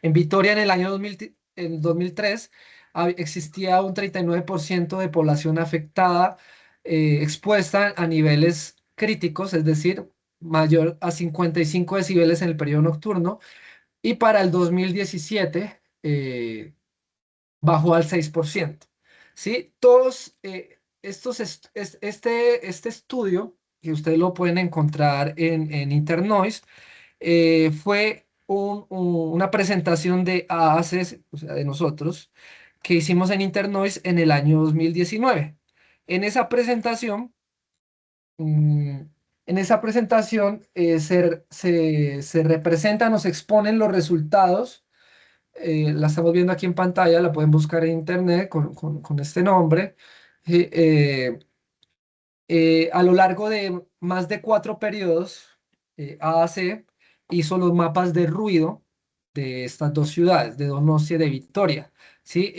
En Vitoria en el año 2003 existía un 39% de población afectada, expuesta a niveles críticos, es decir, mayor a 55 decibeles en el periodo nocturno, y para el 2017 bajó al 6%. ¿Sí? Todos este estudio, que ustedes lo pueden encontrar en Internoise, fue una presentación de AACES, o sea, de nosotros, que hicimos en Internoise en el año 2019. En esa presentación, mm, se representan o se exponen los resultados. La estamos viendo aquí en pantalla, la pueden buscar en internet con este nombre. Eh, eh, a lo largo de más de 4 periodos, AAC hizo los mapas de ruido de estas dos ciudades, de Donostia y de Vitoria. ¿Sí?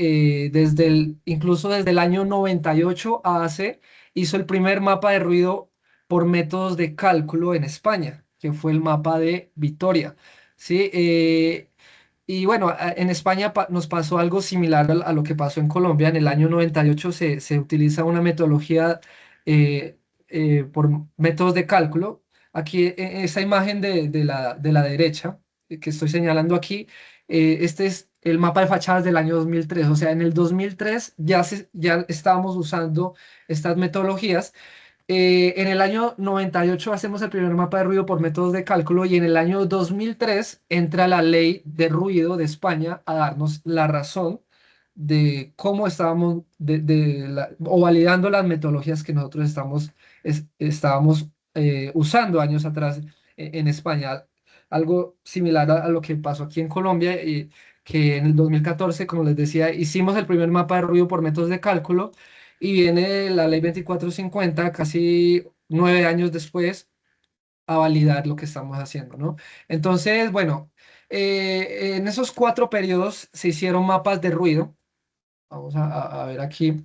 Incluso desde el año 98, AAC hizo el primer mapa de ruido por métodos de cálculo en España, que fue el mapa de Vitoria. ¿Sí? Y bueno, en España nos pasó algo similar a lo que pasó en Colombia. En el año 98 se utiliza una metodología eh, por métodos de cálculo. Aquí, esa imagen de la derecha que estoy señalando aquí, este es el mapa de fachadas del año 2003. O sea, en el 2003 ya estábamos usando estas metodologías. En el año 98 hacemos el primer mapa de ruido por métodos de cálculo y en el año 2003 entra la ley de ruido de España a darnos la razón de cómo estábamos o validando las metodologías que nosotros estábamos usando años atrás en España. Algo similar a lo que pasó aquí en Colombia, que en el 2014, como les decía, hicimos el primer mapa de ruido por métodos de cálculo y viene la ley 2450 casi 9 años después a validar lo que estamos haciendo, ¿no? Entonces, bueno, en esos 4 periodos se hicieron mapas de ruido. Vamos a ver aquí.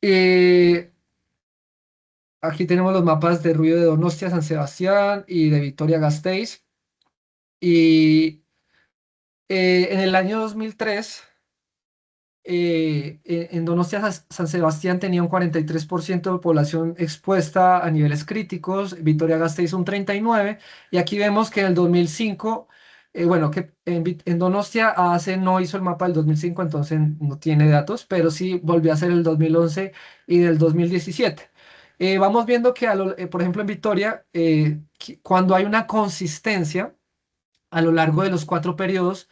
Eh, Aquí tenemos los mapas de ruido de Donostia, San Sebastián y de Vitoria-Gasteiz. Y en el año 2003 en Donostia San Sebastián tenía un 43% de población expuesta a niveles críticos, Vitoria-Gasteiz un 39%, y aquí vemos que en el 2005, bueno, que en Donostia AAC no hizo el mapa del 2005, entonces no tiene datos, pero sí volvió a hacer el 2011 y del 2017. Vamos viendo que, por ejemplo, en Vitoria, cuando hay una consistencia a lo largo de los 4 periodos,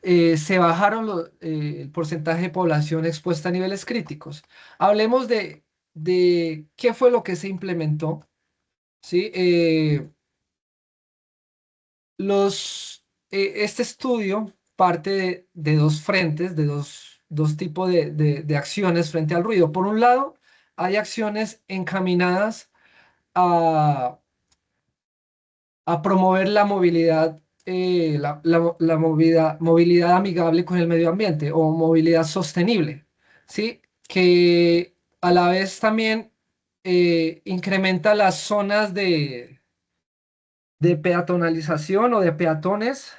se bajaron el porcentaje de población expuesta a niveles críticos. Hablemos de qué fue lo que se implementó, ¿sí? Este estudio parte de dos frentes, de dos tipos de acciones frente al ruido. Por un lado, hay acciones encaminadas a promover la movilidad, movilidad amigable con el medio ambiente o movilidad sostenible, ¿sí? Que a la vez también incrementa las zonas de peatonalización o de peatones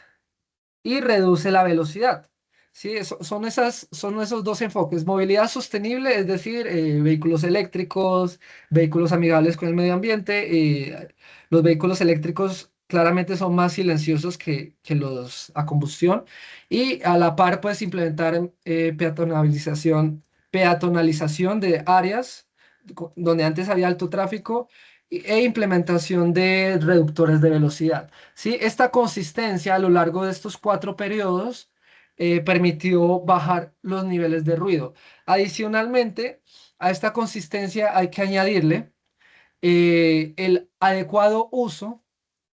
y reduce la velocidad. Sí, son esos dos enfoques. Movilidad sostenible, es decir, vehículos eléctricos, vehículos amigables con el medio ambiente. Los vehículos eléctricos claramente son más silenciosos que los a combustión y a la par pues implementar peatonalización de áreas donde antes había alto tráfico e implementación de reductores de velocidad. ¿Sí? Esta consistencia a lo largo de estos 4 periodos permitió bajar los niveles de ruido. Adicionalmente, a esta consistencia hay que añadirle el adecuado uso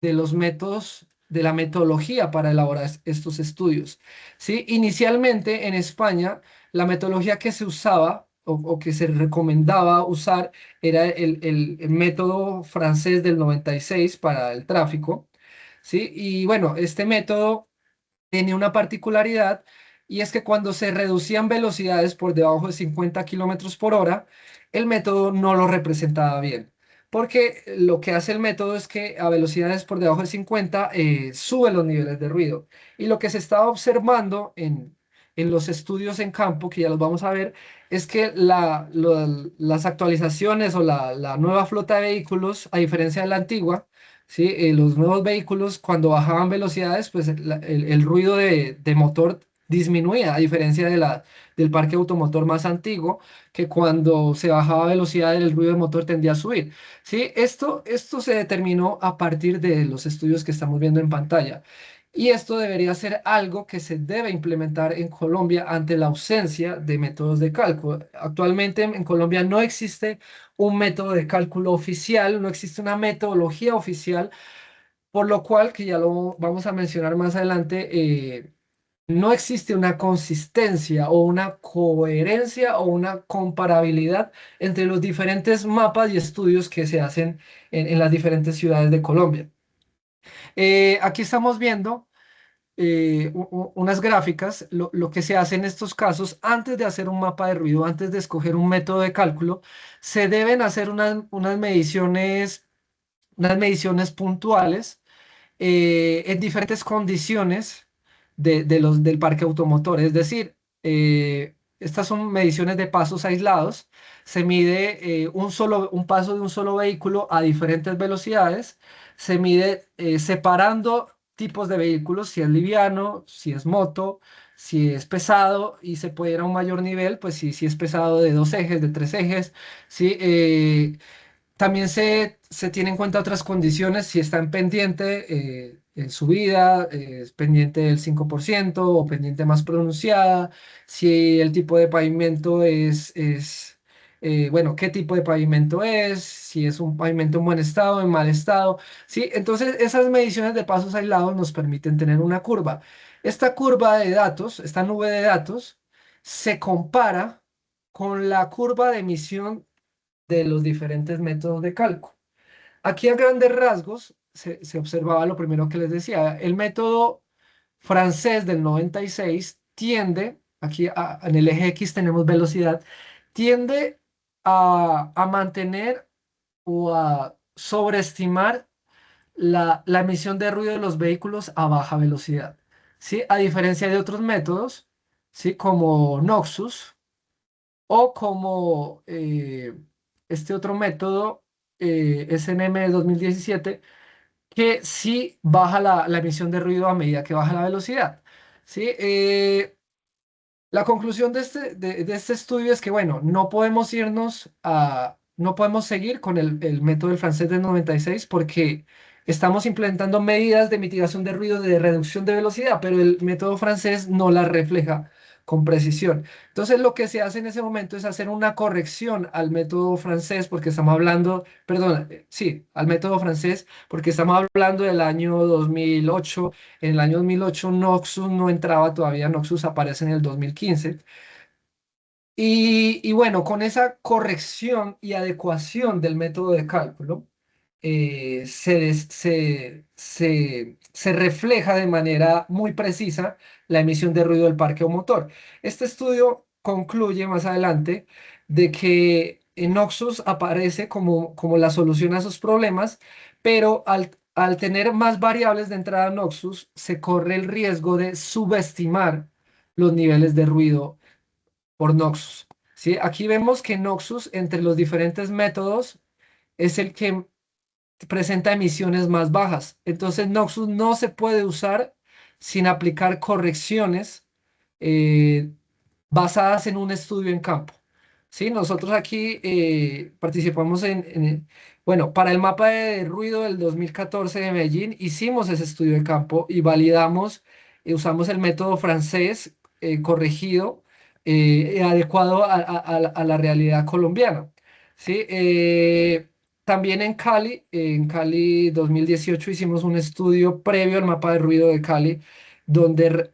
de los métodos, de la metodología para elaborar estos estudios. ¿Sí? Inicialmente en España, la metodología que se usaba o que se recomendaba usar era el método francés del 96 para el tráfico. ¿Sí? Y bueno, este método tenía una particularidad y es que cuando se reducían velocidades por debajo de 50 kilómetros por hora, el método no lo representaba bien. Porque lo que hace el método es que a velocidades por debajo de 50 sube los niveles de ruido. Y lo que se estaba observando en los estudios en campo, que ya los vamos a ver, es que las actualizaciones o la nueva flota de vehículos, a diferencia de la antigua, ¿sí? Los nuevos vehículos, cuando bajaban velocidades, pues el ruido de motor disminuía, a diferencia del parque automotor más antiguo, que cuando se bajaba velocidad el ruido de motor tendía a subir. ¿Sí? Esto se determinó a partir de los estudios que estamos viendo en pantalla. Y esto debería ser algo que se debe implementar en Colombia ante la ausencia de métodos de cálculo. Actualmente en Colombia no existe un método de cálculo oficial, no existe una metodología oficial, por lo cual, que ya lo vamos a mencionar más adelante, no existe una consistencia o una coherencia o una comparabilidad entre los diferentes mapas y estudios que se hacen en las diferentes ciudades de Colombia. Aquí estamos viendo unas gráficas, lo que se hace en estos casos, antes de hacer un mapa de ruido, antes de escoger un método de cálculo, se deben hacer unas mediciones puntuales en diferentes condiciones del parque automotor. Es decir, estas son mediciones de pasos aislados. Se mide un paso de un solo vehículo a diferentes velocidades. Se mide separando tipos de vehículos, si es liviano, si es moto, si es pesado, y se puede ir a un mayor nivel, pues si es pesado de 2 ejes, de 3 ejes, ¿sí? También se tiene en cuenta otras condiciones, si está en pendiente en subida, es pendiente del 5% o pendiente más pronunciada, si el tipo de pavimento bueno, qué tipo de pavimento es, si es un pavimento en buen estado, en mal estado, ¿sí? Entonces, esas mediciones de pasos aislados nos permiten tener una curva. Esta curva de datos, esta nube de datos, se compara con la curva de emisión de los diferentes métodos de cálculo. Aquí a grandes rasgos se observaba lo primero que les decía, el método francés del 96 tiende, aquí en el eje X tenemos velocidad, tiende a mantener o a sobreestimar la emisión de ruido de los vehículos a baja velocidad, ¿sí? A diferencia de otros métodos, ¿sí? Como Noxus, o como este otro método, SNM de 2017, que sí baja la emisión de ruido a medida que baja la velocidad. ¿Sí? La conclusión de este estudio es que, bueno, no podemos seguir con el método del francés del 96 porque estamos implementando medidas de mitigación de ruido, de reducción de velocidad, pero el método francés no la refleja con precisión. Entonces, lo que se hace en ese momento es hacer una corrección al método francés, porque estamos hablando, perdón, sí, al método francés, porque estamos hablando del año 2008. En el año 2008 Noxus no entraba todavía, Noxus aparece en el 2015. Y bueno, con esa corrección y adecuación del método de cálculo, se refleja de manera muy precisa la emisión de ruido del parque o motor. Este estudio concluye más adelante de que Noxus aparece como la solución a esos problemas, pero Al tener más variables de entrada Noxus, se corre el riesgo de subestimar los niveles de ruido por Noxus. ¿Sí? Aquí vemos que Noxus, entre los diferentes métodos, es el que presenta emisiones más bajas. Entonces, Noxus no se puede usar sin aplicar correcciones eh, basadas en un estudio en campo. Sí, nosotros aquí participamos bueno, para el mapa de ruido del 2014 de Medellín hicimos ese estudio de campo y validamos, usamos el método francés corregido, adecuado a la realidad colombiana. Sí, también en Cali 2018 hicimos un estudio previo al mapa de ruido de Cali donde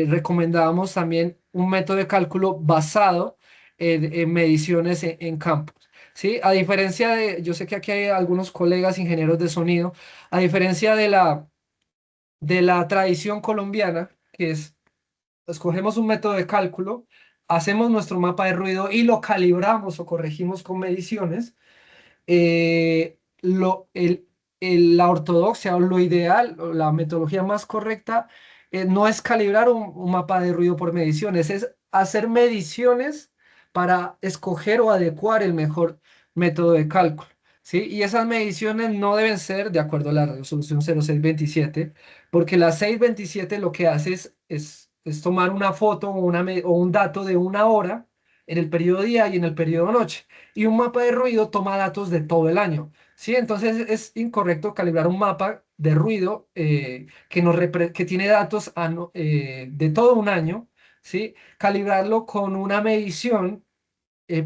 recomendábamos también un método de cálculo basado en mediciones en campos. ¿Sí? A diferencia de, yo sé que aquí hay algunos colegas ingenieros de sonido, a diferencia de la tradición colombiana, que es, escogemos un método de cálculo, hacemos nuestro mapa de ruido y lo calibramos o corregimos con mediciones, eh, lo, el, la ortodoxia o lo ideal, o la metodología más correcta, no es calibrar un mapa de ruido por mediciones, es hacer mediciones para escoger o adecuar el mejor método de cálculo. ¿Sí? Y esas mediciones no deben ser de acuerdo a la resolución 0627, porque la 627 lo que hace es tomar una foto o un dato de una hora en el periodo día y en el periodo noche y un mapa de ruido toma datos de todo el año. ¿Sí? Entonces es incorrecto calibrar un mapa de ruido que tiene datos de todo un año, ¿sí? Calibrarlo con una medición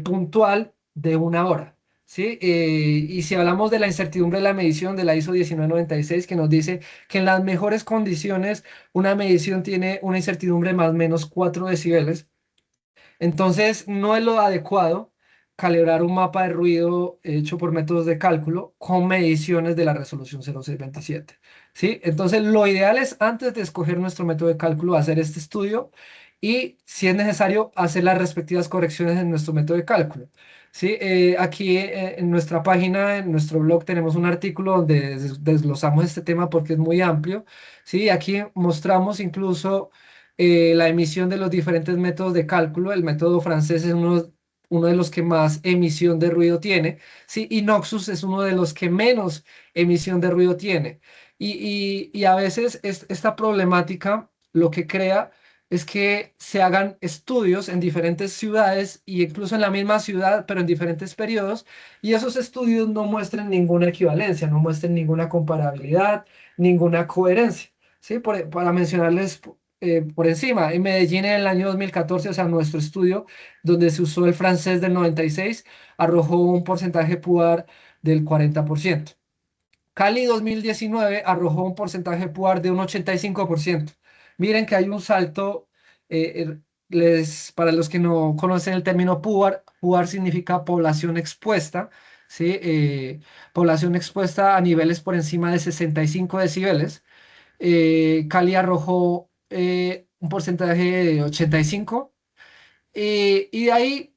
puntual de una hora. ¿Sí? Y si hablamos de la incertidumbre de la medición de la ISO 1996, que nos dice que en las mejores condiciones una medición tiene una incertidumbre más o menos 4 decibeles, entonces, no es lo adecuado calibrar un mapa de ruido hecho por métodos de cálculo con mediciones de la resolución 0627. ¿Sí? Entonces, lo ideal es antes de escoger nuestro método de cálculo hacer este estudio y, si es necesario, hacer las respectivas correcciones en nuestro método de cálculo. ¿Sí? Aquí en nuestra página, en nuestro blog, tenemos un artículo donde desglosamos este tema porque es muy amplio. ¿Sí? Aquí mostramos incluso la emisión de los diferentes métodos de cálculo. El método francés es uno de los que más emisión de ruido tiene, ¿sí? Y Noxus es uno de los que menos emisión de ruido tiene. Y a veces esta problemática lo que crea es que se hagan estudios en diferentes ciudades y incluso en la misma ciudad, pero en diferentes periodos, y esos estudios no muestren ninguna equivalencia, no muestren ninguna comparabilidad, ninguna coherencia. ¿Sí? Para mencionarles por encima. En Medellín en el año 2014, o sea, nuestro estudio, donde se usó el francés del 96, arrojó un porcentaje PUAR del 40%. Cali 2019 arrojó un porcentaje PUAR de un 85%. Miren que hay un salto, para los que no conocen el término PUAR, PUAR significa población expuesta, ¿sí? Población expuesta a niveles por encima de 65 decibeles. Cali arrojó un porcentaje de 85 y de ahí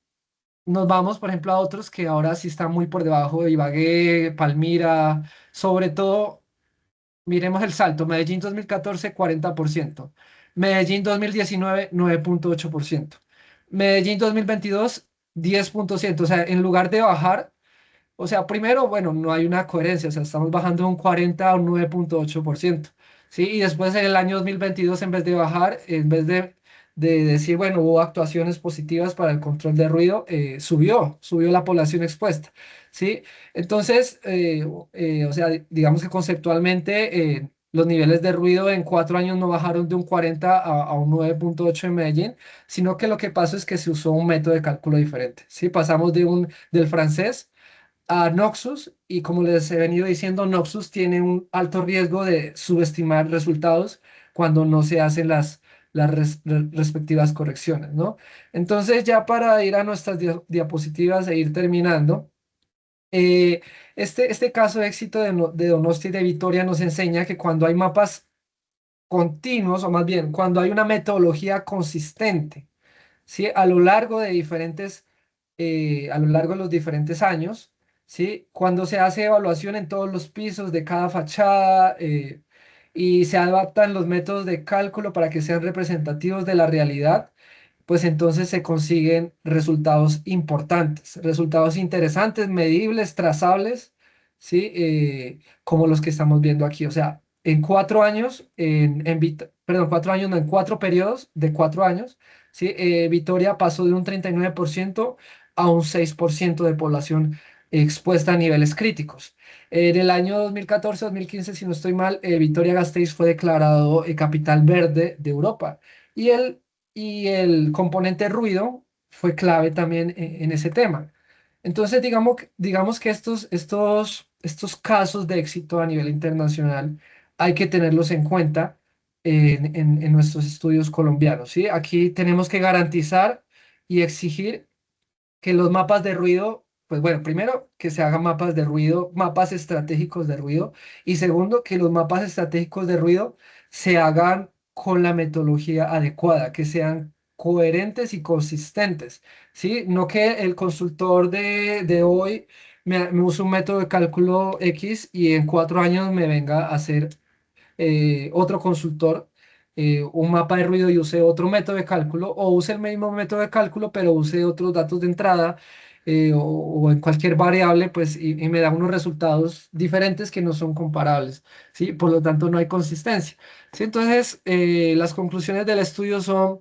nos vamos, por ejemplo, a otros que ahora sí están muy por debajo de Ibagué, Palmira, sobre todo, miremos el salto, Medellín 2014, 40%, Medellín 2019, 9,8%, Medellín 2022, 10,7%, o sea, en lugar de bajar, o sea, primero, bueno, no hay una coherencia, o sea, estamos bajando de un 40 a un 9,8%, ¿sí? Y después en el año 2022, en vez de bajar, en vez de decir, bueno, hubo actuaciones positivas para el control de ruido, subió la población expuesta, ¿sí? Entonces, o sea, digamos que conceptualmente, los niveles de ruido en 4 años no bajaron de un 40 a un 9,8 en Medellín, sino que lo que pasó es que se usó un método de cálculo diferente, ¿sí? Pasamos del francés a Noxus y como les he venido diciendo, Noxus tiene un alto riesgo de subestimar resultados cuando no se hacen las respectivas correcciones, ¿no? Entonces ya para ir a nuestras diapositivas e ir terminando, eh, este caso de éxito de Donosti y de Vitoria nos enseña que cuando hay mapas continuos, o más bien, cuando hay una metodología consistente, ¿sí? A lo largo de los diferentes años, ¿sí? Cuando se hace evaluación en todos los pisos de cada fachada y se adaptan los métodos de cálculo para que sean representativos de la realidad, pues entonces se consiguen resultados importantes, resultados interesantes, medibles, trazables, ¿sí? Como los que estamos viendo aquí. O sea, en 4 años, perdón, 4 años, no, en 4 periodos de 4 años, ¿sí? Vitoria pasó de un 39% a un 6% de población expuesta a niveles críticos. En el año 2014-2015, si no estoy mal, Vitoria-Gasteiz fue declarado capital verde de Europa. Y el componente ruido fue clave también en ese tema. Entonces, digamos que estos casos de éxito a nivel internacional hay que tenerlos en cuenta en nuestros estudios colombianos, ¿sí? Aquí tenemos que garantizar y exigir que los mapas de ruido, pues bueno, primero que se hagan mapas de ruido, mapas estratégicos de ruido, y segundo, que los mapas estratégicos de ruido se hagan con la metodología adecuada, que sean coherentes y consistentes, ¿sí? No que el consultor de hoy me use un método de cálculo X y en 4 años me venga a hacer otro consultor un mapa de ruido y use otro método de cálculo o use el mismo método de cálculo pero use otros datos de entrada o en cualquier variable pues y me da unos resultados diferentes que no son comparables, ¿sí? Por lo tanto no hay consistencia, ¿sí? Entonces las conclusiones del estudio son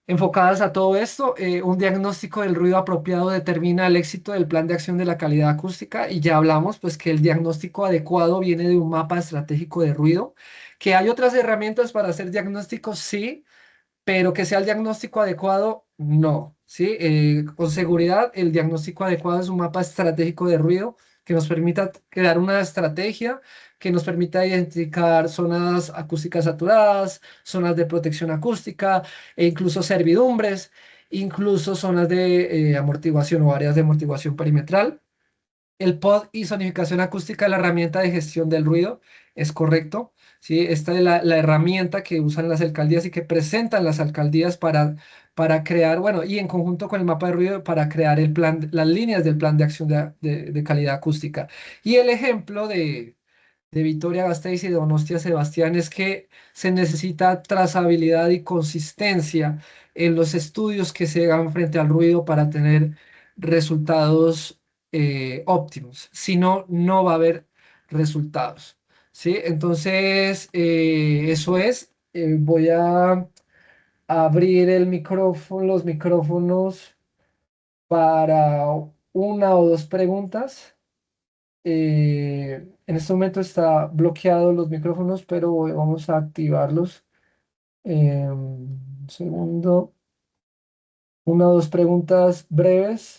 enfocadas a todo esto. Un diagnóstico del ruido apropiado determina el éxito del plan de acción de la calidad acústica y ya hablamos pues que el diagnóstico adecuado viene de un mapa estratégico de ruido, que hay otras herramientas para hacer diagnósticos, sí, pero que sea el diagnóstico adecuado, no, ¿sí? Con seguridad, el diagnóstico adecuado es un mapa estratégico de ruido que nos permita crear una estrategia que nos permita identificar zonas acústicas saturadas, zonas de protección acústica e incluso servidumbres, incluso zonas de amortiguación o áreas de amortiguación perimetral. El pod y sonificación acústica, la herramienta de gestión del ruido, es correcto. ¿Sí? Esta es la herramienta que usan las alcaldías y que presentan las alcaldías para crear, bueno, y en conjunto con el mapa de ruido, para crear el plan, las líneas del plan de acción de calidad acústica. Y el ejemplo de Vitoria-Gasteiz y de Donostia-Sebastián es que se necesita trazabilidad y consistencia en los estudios que se hagan frente al ruido para tener resultados óptimos. Si no, no va a haber resultados. ¿Sí? Entonces, eso es. Voy a abrir los micrófonos para una o dos preguntas. En este momento está bloqueado los micrófonos, pero vamos a activarlos. Un segundo. Una o dos preguntas breves.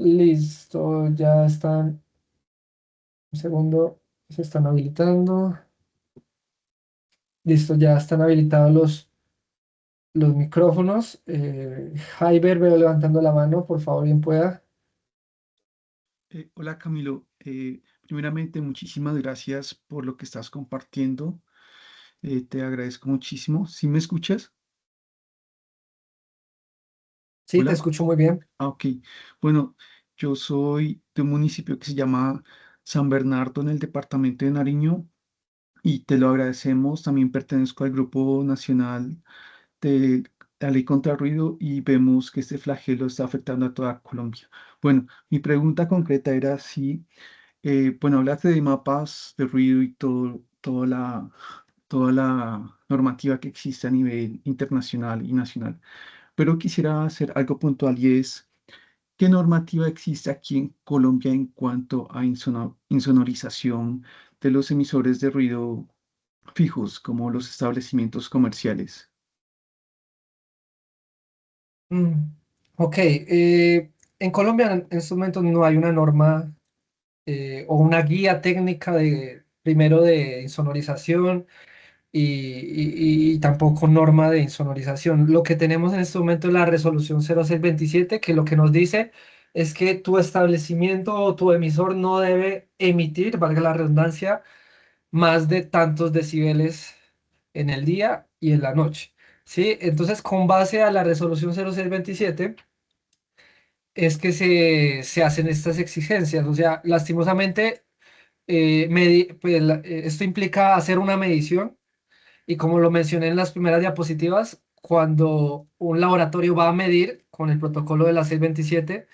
Listo, ya están. Un segundo, se están habilitando. Listo, ya están habilitados los micrófonos. Jaiber, veo levantando la mano, por favor, bien pueda. Hola Camilo, primeramente muchísimas gracias por lo que estás compartiendo. Te agradezco muchísimo. ¿Sí me escuchas? Sí, te Hola. escucho muy bien. Ok. Bueno, yo soy de un municipio que se llama San Bernardo en el departamento de Nariño y te lo agradecemos. También pertenezco al Grupo Nacional de la Ley contra el Ruido y vemos que este flagelo está afectando a toda Colombia. Bueno, mi pregunta concreta era si bueno, hablaste de mapas de ruido y toda la normativa que existe a nivel internacional y nacional, pero quisiera hacer algo puntual y es, ¿qué normativa existe aquí en Colombia en cuanto a insonorización de los emisores de ruido fijos, como los establecimientos comerciales? Mm, ok, en Colombia en estos momentos no hay una norma o una guía técnica primero de insonorización y tampoco norma de insonorización. Lo que tenemos en este momento es la resolución 0627 que lo que nos dice es que tu establecimiento o tu emisor no debe emitir, valga la redundancia, más de tantos decibeles en el día y en la noche. ¿Sí? Entonces, con base a la resolución 0627 es que se hacen estas exigencias. O sea, lastimosamente, pues, esto implica hacer una medición y como lo mencioné en las primeras diapositivas, cuando un laboratorio va a medir con el protocolo de la 627,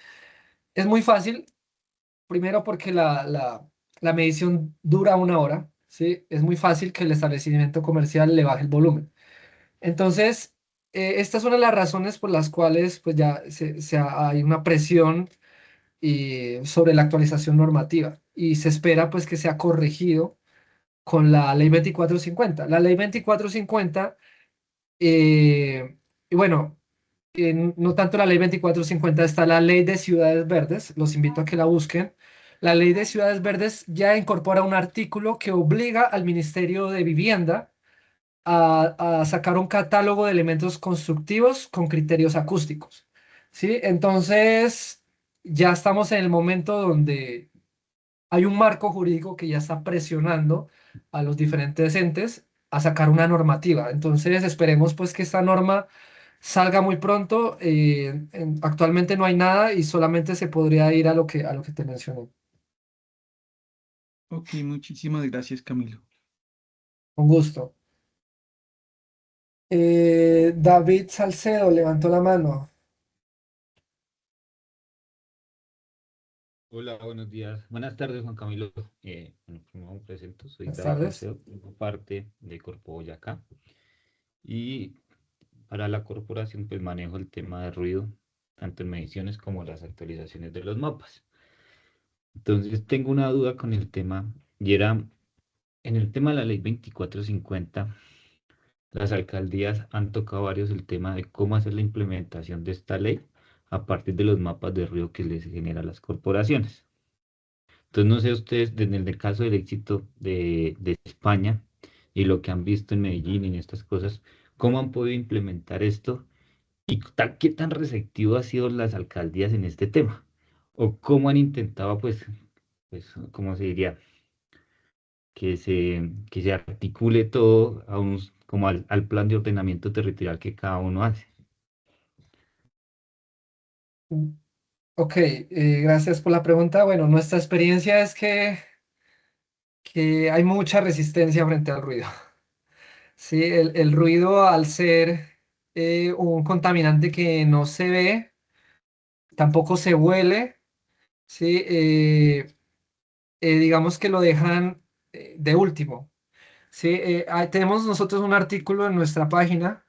es muy fácil, primero porque la medición dura una hora, ¿sí? Es muy fácil que el establecimiento comercial le baje el volumen. Entonces, esta es una de las razones por las cuales pues ya hay una presión sobre la actualización normativa y se espera pues que sea corregido con la ley 2450. La ley 2450, y bueno, no tanto la ley 2450, está la ley de ciudades verdes, los invito a que la busquen. La ley de ciudades verdes ya incorpora un artículo que obliga al Ministerio de Vivienda a sacar un catálogo de elementos constructivos con criterios acústicos. ¿Sí? Entonces, ya estamos en el momento donde hay un marco jurídico que ya está presionando a los diferentes entes a sacar una normativa. Entonces, esperemos pues que esta norma salga muy pronto. Actualmente no hay nada y solamente se podría ir a lo que te mencioné. Ok, muchísimas gracias, Camilo. Con gusto. David Salcedo levantó la mano. Hola, buenos días. Buenas tardes, Juan Camilo. Bueno, primero me presento, soy Buenas David tardes. Salcedo, formo parte de Corpo Boyacá y para la corporación pues manejo el tema de ruido, tanto en mediciones como las actualizaciones de los mapas. Entonces tengo una duda con el tema y era, en el tema de la ley 2450, las alcaldías han tocado varios el tema de cómo hacer la implementación de esta ley a partir de los mapas de ruido que les genera a las corporaciones. Entonces, no sé ustedes, desde el caso del éxito de España y lo que han visto en Medellín y en estas cosas, ¿cómo han podido implementar esto? ¿Y qué tan receptivo han sido las alcaldías en este tema? ¿O cómo han intentado, ¿cómo se diría? Que se articule todo como al plan de ordenamiento territorial que cada uno hace. Ok, gracias por la pregunta. Bueno, nuestra experiencia es que hay mucha resistencia frente al ruido. Sí, el ruido al ser un contaminante que no se ve, tampoco se huele, sí, digamos que lo dejan de último. Sí, tenemos nosotros un artículo en nuestra página.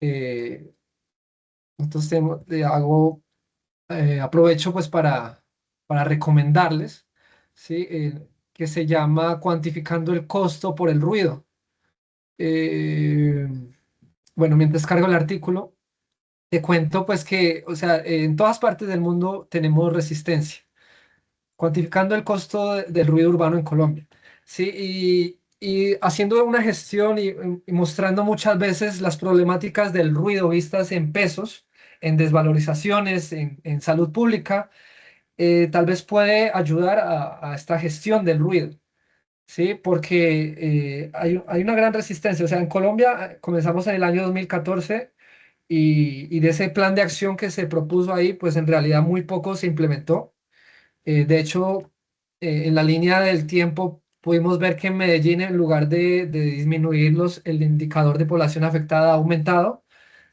eh, nosotros aprovecho pues para recomendarles, ¿sí? Que se llama Cuantificando el costo por el ruido. Eh, bueno, mientras cargo el artículo, te cuento pues que, o sea, en todas partes del mundo tenemos resistencia, cuantificando el costo del ruido urbano en Colombia, ¿sí? Y haciendo una gestión y mostrando muchas veces las problemáticas del ruido vistas en pesos, en desvalorizaciones, en salud pública, tal vez puede ayudar a esta gestión del ruido. Sí, porque hay una gran resistencia. O sea, en Colombia comenzamos en el año 2014 y de ese plan de acción que se propuso ahí, pues en realidad muy poco se implementó. De hecho, en la línea del tiempo pudimos ver que en Medellín, en lugar de disminuir el indicador de población afectada, ha aumentado.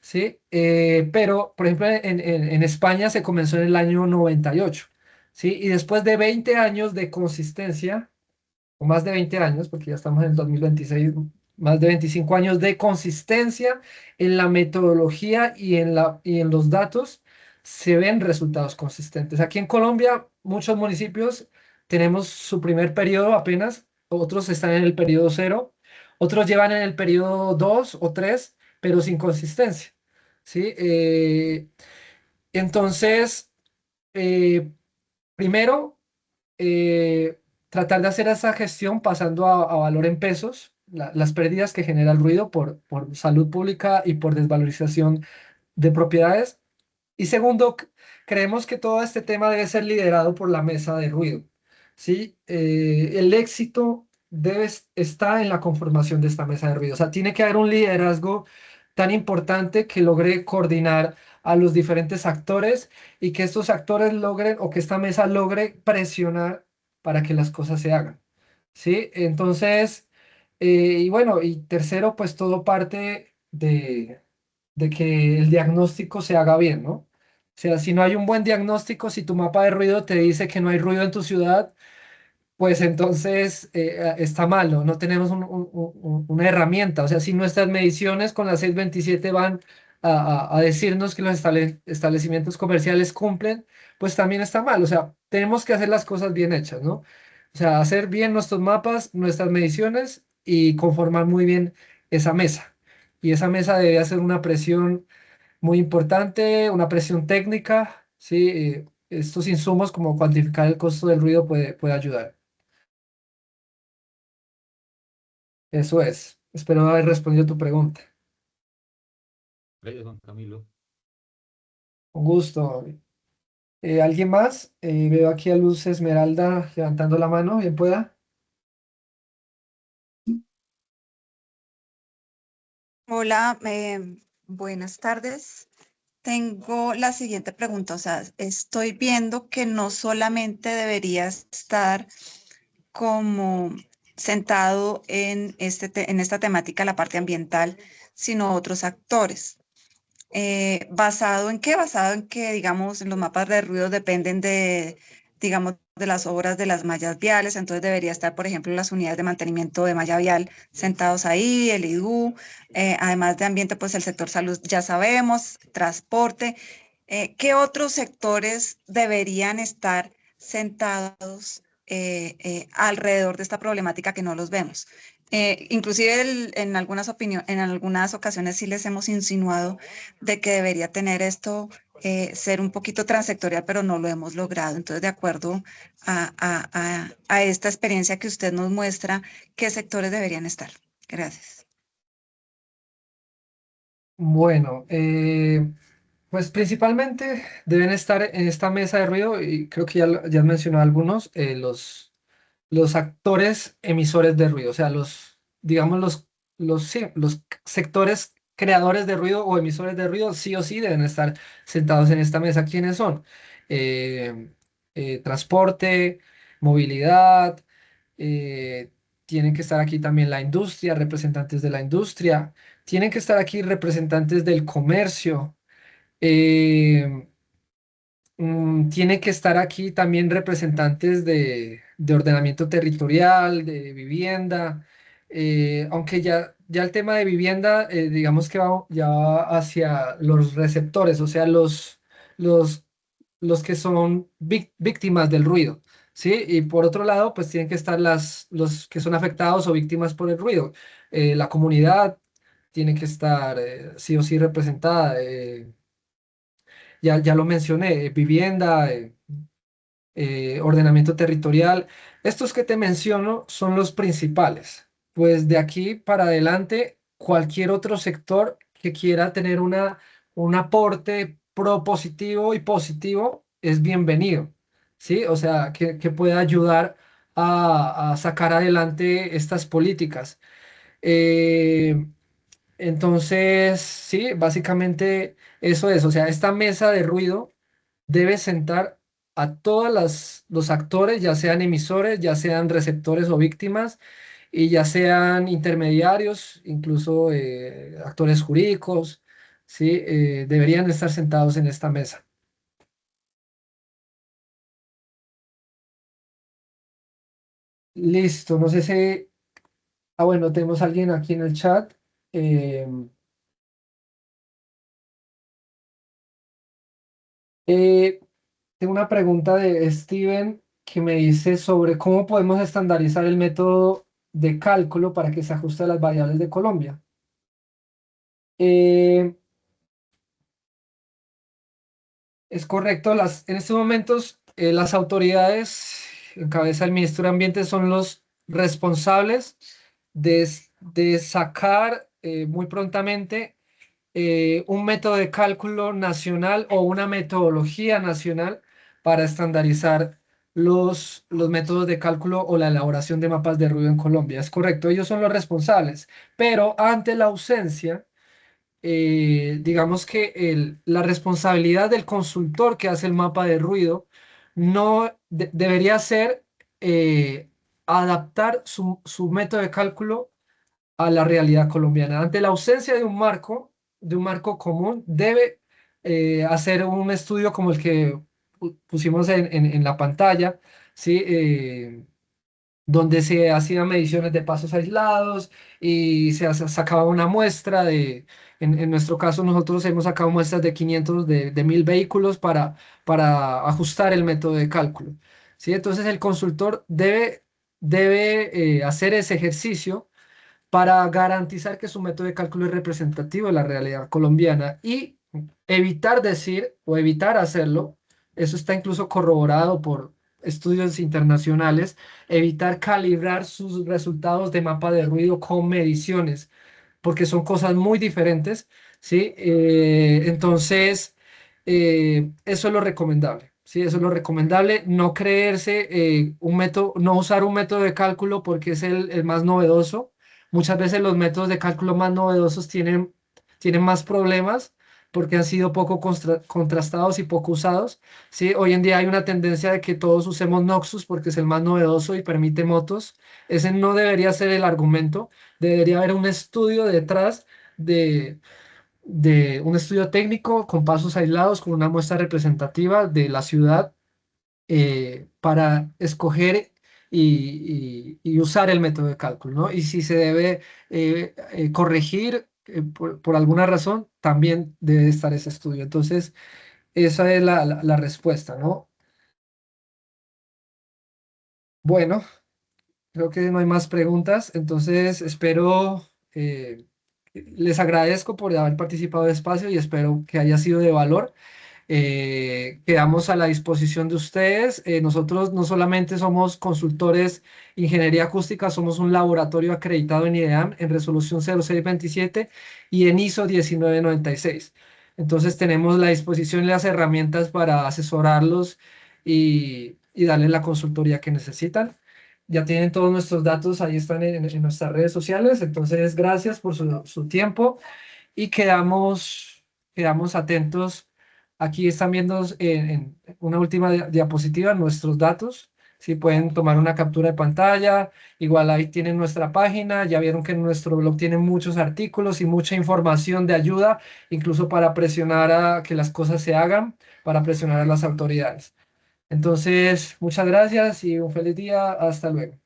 ¿Sí? Pero, por ejemplo, en España se comenzó en el año 98. ¿Sí? Y después de 20 años de consistencia, o más de 20 años, porque ya estamos en el 2026, más de 25 años de consistencia en la metodología y en los datos, se ven resultados consistentes. Aquí en Colombia, muchos municipios tenemos su primer periodo apenas, otros están en el periodo cero, otros llevan en el periodo 2 o 3, pero sin consistencia. ¿Sí? Entonces, eh, primero, eh, tratar de hacer esa gestión pasando a valor en pesos, las pérdidas que genera el ruido por salud pública y por desvalorización de propiedades. Y segundo, creemos que todo este tema debe ser liderado por la mesa de ruido. ¿Sí? El éxito está en la conformación de esta mesa de ruido. O sea, tiene que haber un liderazgo tan importante que logre coordinar a los diferentes actores y que estos actores logren o que esta mesa logre presionar para que las cosas se hagan. ¿Sí? Entonces, y bueno, y tercero, pues todo parte de que el diagnóstico se haga bien, ¿no? O sea, si no hay un buen diagnóstico, si tu mapa de ruido te dice que no hay ruido en tu ciudad, pues entonces está mal, ¿no? No tenemos una herramienta. O sea, si nuestras mediciones con la 627 van a decirnos que los establecimientos comerciales cumplen, pues también está mal. O sea, tenemos que hacer las cosas bien hechas, ¿no? O sea, hacer bien nuestros mapas, nuestras mediciones y conformar muy bien esa mesa. Y esa mesa debe hacer una presión muy importante, una presión técnica, ¿sí? Estos insumos como cuantificar el costo del ruido puede ayudar. Eso es. Espero haber respondido tu pregunta. Gracias, Juan Camilo. Con gusto. ¿Alguien más? Veo aquí a Luz Esmeralda levantando la mano. Bien pueda. Hola, buenas tardes. Tengo la siguiente pregunta. O sea, estoy viendo que no solamente deberías estar como sentado en, en esta temática, la parte ambiental, sino otros actores. ¿Basado en qué? Basado en que, digamos, los mapas de ruido dependen de, digamos, de las obras de las mallas viales, entonces debería estar, por ejemplo, las unidades de mantenimiento de malla vial sentados ahí, el IDU, además de ambiente, pues el sector salud ya sabemos, transporte. ¿Qué otros sectores deberían estar sentados alrededor de esta problemática que no los vemos? Inclusive en en algunas ocasiones sí les hemos insinuado de que debería tener esto, ser un poquito transectorial, pero no lo hemos logrado. Entonces, de acuerdo a esta experiencia que usted nos muestra, ¿qué sectores deberían estar? Gracias. Bueno, pues principalmente deben estar en esta mesa de ruido y creo que ya has mencionado algunos, los actores emisores de ruido, o sea, digamos, sí, los sectores creadores de ruido o emisores de ruido, sí o sí deben estar sentados en esta mesa. ¿Quiénes son? Eh, transporte, movilidad, eh, tienen que estar aquí también la industria, representantes de la industria, tienen que estar aquí representantes del comercio. eh, Tiene que estar aquí también representantes de ordenamiento territorial, de vivienda, aunque ya el tema de vivienda, digamos que ya va hacia los receptores, o sea, los, los que son víctimas del ruido, ¿sí? Y por otro lado, pues tienen que estar los que son afectados o víctimas por el ruido. La comunidad tiene que estar sí o sí representada. Ya lo mencioné, vivienda, ordenamiento territorial. Estos que te menciono son los principales. Pues de aquí para adelante, cualquier otro sector que quiera tener un aporte propositivo y positivo es bienvenido, ¿sí? O sea, que pueda ayudar a sacar adelante estas políticas. Eh, entonces, sí, básicamente eso es. O sea, esta mesa de ruido debe sentar a todos los actores, ya sean emisores, ya sean receptores o víctimas, y ya sean intermediarios, incluso actores jurídicos, ¿sí? Deberían estar sentados en esta mesa. Listo, no sé si... Ah, bueno, tenemos a alguien aquí en el chat. Eh, eh, Tengo una pregunta de Steven que me dice sobre cómo podemos estandarizar el método de cálculo para que se ajuste a las variables de Colombia. Eh, es correcto, en estos momentos las autoridades, en cabeza del ministro de Ambiente, son los responsables de sacar muy prontamente un método de cálculo nacional o una metodología nacional para estandarizar los métodos de cálculo o la elaboración de mapas de ruido en Colombia. Es correcto, ellos son los responsables, pero ante la ausencia, digamos que la responsabilidad del consultor que hace el mapa de ruido no debería ser adaptar su método de cálculo a la realidad colombiana. Ante la ausencia de un marco común, debe hacer un estudio como el que pusimos en la pantalla, ¿sí? Donde se hacían mediciones de pasos aislados y sacaba una muestra en nuestro caso nosotros hemos sacado muestras de 500, de 1000 vehículos para ajustar el método de cálculo, ¿sí? Entonces el consultor debe hacer ese ejercicio para garantizar que su método de cálculo es representativo de la realidad colombiana y evitar decir o evitar hacerlo, eso está incluso corroborado por estudios internacionales, evitar calibrar sus resultados de mapa de ruido con mediciones, porque son cosas muy diferentes, ¿sí? Entonces, eso es lo recomendable. Sí, eso es lo recomendable, no creerse un método, no usar un método de cálculo porque es el más novedoso. Muchas veces los métodos de cálculo más novedosos tienen más problemas porque han sido poco contrastados y poco usados. ¿Sí? Hoy en día hay una tendencia de que todos usemos Noxus porque es el más novedoso y permite motos. Ese no debería ser el argumento. Debería haber un estudio detrás de, de un estudio técnico con pasos aislados, con una muestra representativa de la ciudad para escoger y usar el método de cálculo, ¿no? Y si se debe corregir por alguna razón, también debe estar ese estudio. Entonces, esa es la respuesta, ¿no? Bueno, creo que no hay más preguntas, entonces espero, les agradezco por haber participado de espacio y espero que haya sido de valor. Quedamos a la disposición de ustedes. Nosotros no solamente somos consultores ingeniería acústica, somos un laboratorio acreditado en IDEAM en resolución 0627 y en ISO 1996. Entonces tenemos la disposición y las herramientas para asesorarlos y darles la consultoría que necesitan. Ya tienen todos nuestros datos, ahí están en nuestras redes sociales. Entonces, gracias por su tiempo y quedamos atentos. Aquí están viendo en una última diapositiva nuestros datos. Si pueden tomar una captura de pantalla, igual ahí tienen nuestra página. Ya vieron que en nuestro blog tienen muchos artículos y mucha información de ayuda, incluso para presionar a que las cosas se hagan, para presionar a las autoridades. Entonces, muchas gracias y un feliz día. Hasta luego.